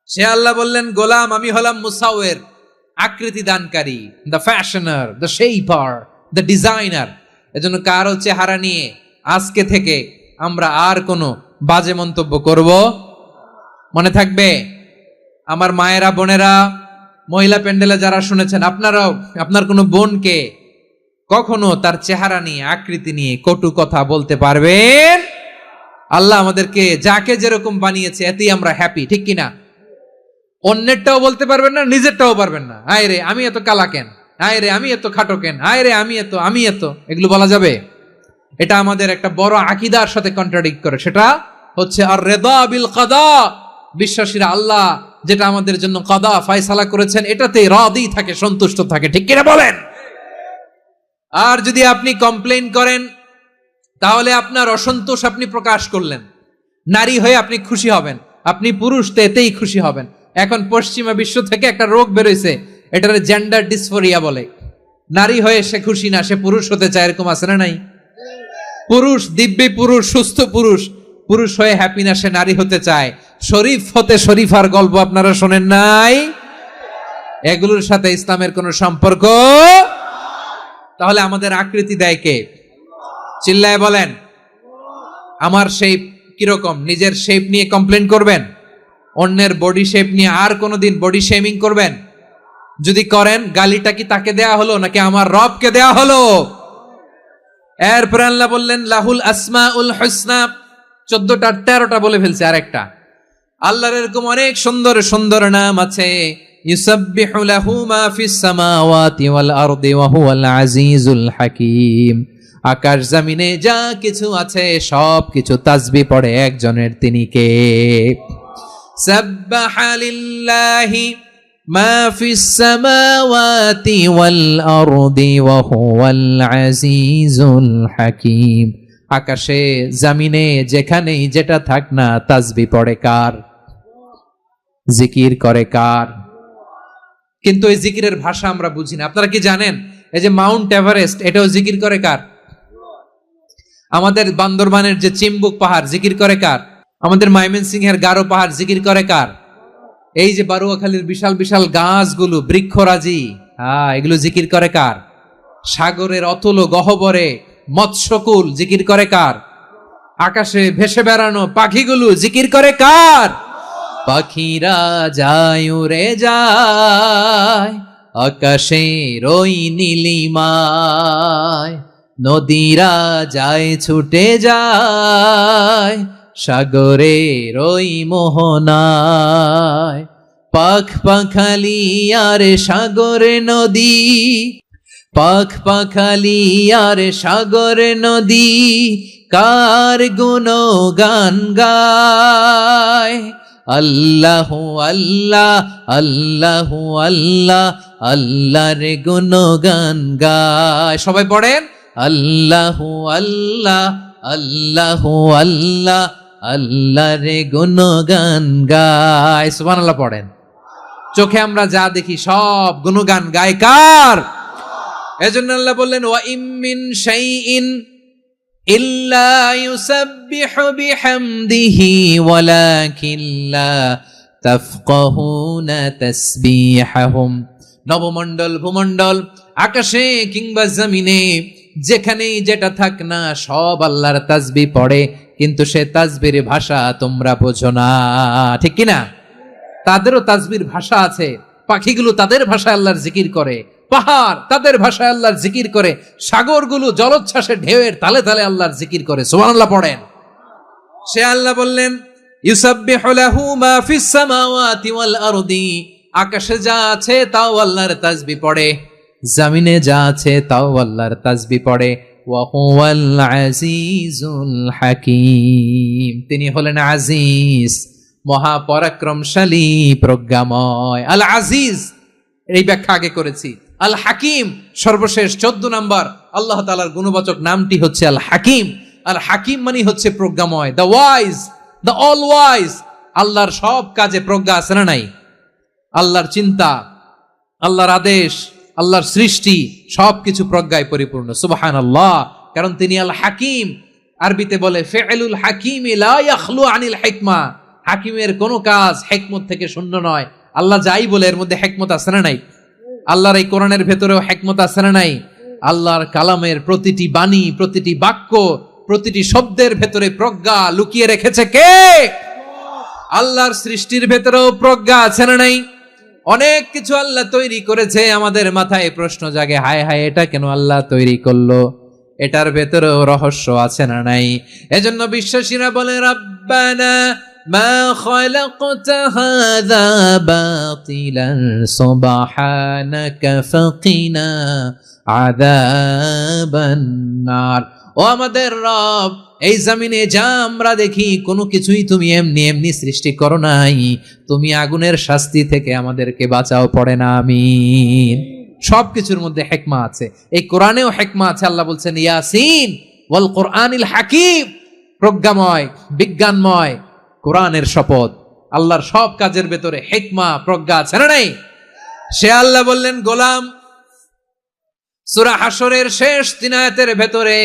সে আল্লাহ বললেন, গোলাম আমি হলাম মুসাওয়ির, আকৃতি দানকারী, the fashioner, the shaper, the designer. এজন্য কারো চেহারা নিয়ে আজকে থেকে আমরা আর কোনো বাজে মন্তব্য করব মনে থাকবে। আমার মায়েরা, বোনেরা, মহিলা প্যান্ডেলে যারা শুনেছেন, আপনারাও আপনার কোনো বোনকে কখনো তার চেহারা নিয়ে, আকৃতি নিয়ে কটু কথা বলতে পারবেন? আল্লাহ আমাদেরকে যাকে যেরকম বানিয়েছে এতেই আমরা হ্যাপি, ঠিক কিনা? অন্যেরটাও বলতে পারবেন না, নিজেরটাও পারবেন না। আয় রে আমি এত কালা কেন, আয় রে আমি এত খাটো কেন, আয় রে আমি এত, এগুলো বলা যাবে? এটা আমাদের একটা বড় আকীদার সাথে কন্ট্রাডিক্ট করে। সেটা হচ্ছে আর রিদা বিল কাদা, বিশ্বাসীরা আল্লাহ যেটা আমাদের জন্য কাদা ফয়সালা করেছেন এটাতে রাদি থাকে, সন্তুষ্ট থাকে, ঠিক কিনা বলেন? আর যদি আপনি কমপ্লেইন করেন তাহলে আপনার অসন্তোষ আপনি প্রকাশ করলেন। নারী হয়ে আপনি খুশি হবেন, আপনি পুরুষ তো এতেই খুশি হবেন। এখন পশ্চিমা বিশ্ব থেকে একটা রোগ বেরোইছে, এটারে জেন্ডার ডিসফোরিয়া বলে। নারী হয়ে সে খুশি না, সে পুরুষ হতে চায়, এরকম আছে না নাই? পুরুষ, দিব্যি পুরুষ, সুস্থ পুরুষ, পুরুষ হয়ে হ্যাপি না, সে নারী হতে চায়। শরীফ হতে শরীফার গল্প আপনারা শোনেন নাই? এগুলোর সাথে ইসলামের কোনো সম্পর্ক? তাহলে আমাদের আকৃতি দেয় কে? চিল্লায় বলেন। আমার শেপ কিরকম, নিজের শেপ নিয়ে কমপ্লেন করবেন? অন্যের বডি শেপ নিয়ে আর কোনোদিন বডি শেমিং করবেন? যদি করেন, গালিটা কি তাকে দেয়া হলো নাকি আমার রবকে দেয়া হলো? এরপর আল্লাহ বললেন লাহুল আসমাউল হুসনা, 14টা 13টা বলে ফেলছে, আরেকটা। আল্লাহর এরকম অনেক সুন্দর সুন্দর নাম আছে। ইউসাব্বিহু লাহু মা ফিস সামাওয়াতি ওয়াল আরদি ওয়া হুয়াল আজিজুল হাকীম। আকাশ জমিনে যা কিছু আছে সব কিছু তাসবিহ পড়ে একজনের, তিনি কে? সাব্বাহা লিল্লাহি মা ফিস সামাওয়াতি ওয়াল আরদি ওয়া হুয়াল আজিজুল হাকীম। আকাশে জমিনে যেখানেই যেটা থাক না, তাসবিহ পড়ে কার? জিকির করে কার? কিন্তু এই জিকিরের ভাষা আমরা বুঝি না। আপনারা কি জানেন এই যে মাউন্ট এভারেস্ট, এটাও জিকির করে কার? আমাদের বান্দরবানের যে চিম্বুক পাহাড়, জিকির করে কার? আমাদের ময়মনসিংহের গারো পাহাড়, জিকির করে কার? এই যে বারুয়াখালীর বিশাল বিশাল গাছগুলো, বৃক্ষরাজি, এগুলো জিকির করে কার? সাগরের অতল গহ্বরে মৎস্যকুল, জিকির করে কার? আকাশে ভেসে বেড়ানো পাখিগুলো, জিকির করে কার? পাখিরা যায় উড়ে যায় আকাশের ওই নীলিমায়, নদীরা যায় ছুটে যায় সাগরের ওই মোহনায়। পাখ পাখালি আর সাগরে নদী, পাখ পাখালি আর সাগরে নদী, কার গুণগান গায়। আল্লাহ আল্লাহ আল্লাহ আল্লাহ, আল্লাহর গুণগান গায়। সবাই পড়েন আল্লাহ আল্লাহ আল্লাহ আল্লাহ, আল্লাহর গুণগান গায়। সুবহানাল্লাহ পড়েন। চোখে আমরা যা দেখি সব গুণগান গায় কার? এজন্য আল্লাহ বললেন ওয়া ইম মিন শাইইন ইল্লা ইউসাব্বিহু বিহামদিহি ওয়ালাকিন লা তাফকাহুনা তাসবিহাহুম। নবমণ্ডল, ভূমণ্ডল, আকাশে কিংবা জমিনে যেখানেই যেটা থাক না সব আল্লাহর তাসবিহ পড়ে, কিন্তু সে তাসবির ভাষা তোমরা বোঝো না, ঠিক কিনা? তাদেরও তাসবির ভাষা আছে। পাখিগুলো তাদের ভাষায় আল্লাহর জিকির করে, পাহাড় তাদের ভাষায় আল্লাহর জিকির করে, সাগরগুলো জলোচ্ছ্বাসে ঢেউয়ের তালে তালে আল্লাহর জিকির করে। সুবহানাল্লাহ পড়েন। সে আল্লাহ বললেন ইউসাব্বিহু লাহু মা ফিস সামাওয়াতি ওয়াল আরদি, আকাশে যা আছে তাও আল্লাহর তাসবিহ পড়ে, জমিনে যা আছে তাও আল্লাহর তাসবিহ পড়ে। ওয়া হুয়াল আজিজুল হাকীম, তিনি হলেন আজিজ, মহাপরাক্রমশালী, প্রজ্ঞাময়। আল আজিজ এই ব্যাখ্যা আগে করেছি। আল হাকিম সর্বশেষ 14 নাম্বার আল্লাহ তাআলার গুণবাচক নামটি হচ্ছে আল হাকিম। আল হাকিম মানে হচ্ছে প্রজ্ঞাময়, the wise, the all wise. আল্লাহর সব কাজে প্রজ্ঞা আছে না নাই? আল্লাহর চিন্তা, আল্লাহর আদেশ, আল্লাহর সৃষ্টি সবকিছু প্রজ্ঞায় পরিপূর্ণ। সুবহানাল্লাহ, কারণ তিনি আল হাকিম। আরবিতে বলে ফি'লুল হাকিমি লা ইয়াখলু আনিল হিকমা, হাকিমের কোনো কাজ হিকমত থেকে শূন্য নয়। আল্লাহ যাই বলে এর মধ্যে হিকমত আছে না নাই? আল্লাহর এই কোরআনের ভেতরেও হিকমত আছে না নাই? আল্লাহর কালামের প্রতিটি বাণী, প্রতিটি বাক্য, প্রতিটি শব্দের ভেতরে প্রজ্ঞা লুকিয়ে রেখেছে কে? আল্লাহর সৃষ্টির ভেতরেও প্রজ্ঞা আছে না নাই? অনেক কিছু আল্লাহ তৈরি করেছে, আমাদের মাথায় প্রশ্ন জাগে, হায় হায় এটা কেন আল্লাহ তৈরি করলো? এটার ভেতরেও রহস্য আছে না নাই? এজন্য বিশ্বাসীরা বলে রাব্বানা মা খালাকতা হাযা বাতিলান সুবহানাকা ফাকিনা আযাবান নার। ও আমাদের রব, এই জমিনে যা আমরা দেখি কোনো কিছুই তুমি এমনি এমনি সৃষ্টি করো নাই, তুমি আগুনের শাস্তি থেকে আমাদেরকে বাঁচাও, পড়ে না আমিন। সবকিছুর মধ্যে হিকমা আছে, এই কোরআনেও হিকমা আছে। আল্লাহ বলছেন ইয়াসিন ওয়াল কোরআনিল হাকিম, প্রজ্ঞাময়, বিজ্ঞানময় কোরআনের শপথ। আল্লাহর সব কাজের ভেতরে হিকমা, প্রজ্ঞা আছে না নাই? সে আল্লাহ বললেন গোলাম, সূরা হাশরের শেষ 3 আয়াতের ভেতরে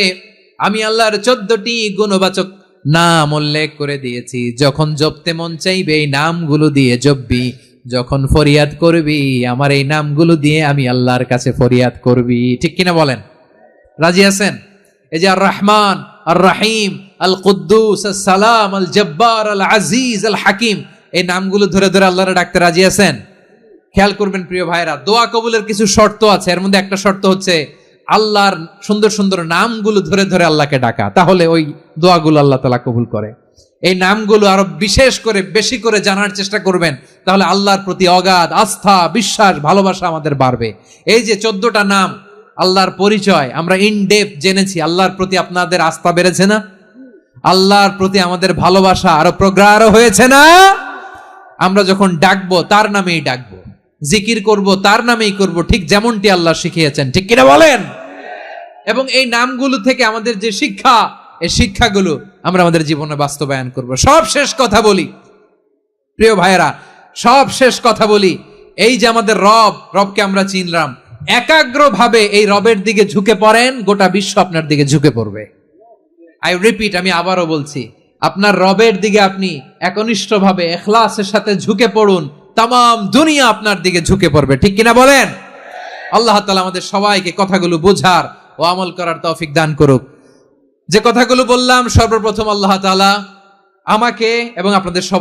আমি আল্লাহর 14টি গুণবাচক নাম উল্লেখ করে দিয়েছি। যখন জপতে মন চাইবে এই নামগুলো দিয়ে জপবি, যখন ফরিয়াদ করবি আমার এই নামগুলো দিয়ে আমি আল্লাহর কাছে ফরিয়াদ করবি, ঠিক কিনা বলেন? রাজি আছেন? এই যে আর রহমান, আর রাহিম, আল কুদ্দুস, আস সালাম, আল জব্বার, আল আজিজ, আল হাকিম, এই নামগুলো ধরে ধরে আল্লাহরে ডাকতে রাজি আছেন? খেয়াল করবেন প্রিয় ভাইরা, দোয়া কবুলের কিছু শর্ত আছে। এর মধ্যে একটা শর্ত হচ্ছে আল্লাহর সুন্দর সুন্দর নামগুলো ধরে ধরে আল্লাহকে ডাকা, তাহলে ওই দোয়াগুলো আল্লাহ তাআলা কবুল করে। এই নামগুলো আরো বিশেষ করে বেশি করে জানার চেষ্টা করবেন, তাহলে আল্লাহর প্রতি অগাধ আস্থা, বিশ্বাস, ভালোবাসা আমাদের বাড়বে। এই যে 14টা নাম আল্লাহর পরিচয় আমরা ইন ডেপথ জেনেছি, আল্লাহর প্রতি আপনাদের আস্থা বেড়েছে না? আল্লাহর প্রতি আমাদের ভালোবাসা আরো প্রগাঢ় হয়েছে না? আমরা যখন ডাকবো তার নামেই ডাকবো, জিকির করব তার নামেই করব, ঠিক যেমনটি আল্লাহ শিখিয়েছেন, ঠিক কিনা বলেন? এবং এই নামগুলো থেকে আমাদের যে শিক্ষা, এই শিক্ষাগুলো আমরা আমাদের জীবনে বাস্তবায়ন করব। সব শেষ কথা বলি প্রিয় ভাইয়েরা, সব শেষ কথা বলি, এই যে আমাদের রবকে আমরা চিনলাম, একাগ্রভাবে এই রবের দিকে ঝুঁকে পড়েন, গোটা বিশ্ব আপনার দিকে ঝুঁকে পড়বে। আই রিপিট, আমি আবারও বলছি, আপনার রবের দিকে আপনি একনিষ্ঠভাবে ইখলাসের সাথে ঝুঁকে পড়ুন, তামাম দুনিয়া আপনার দিকে ঝুঁকে পড়বে, ঠিক কিনা বলেন? আল্লাহ তাআলা আমাদের সবাইকে কথাগুলো বোঝার ও আমল করার তৌফিক দান করুক। যে কথাগুলো বললাম, সর্বপ্রথম আল্লাহ তাআলা আমাকে এবং আপনাদের সবাই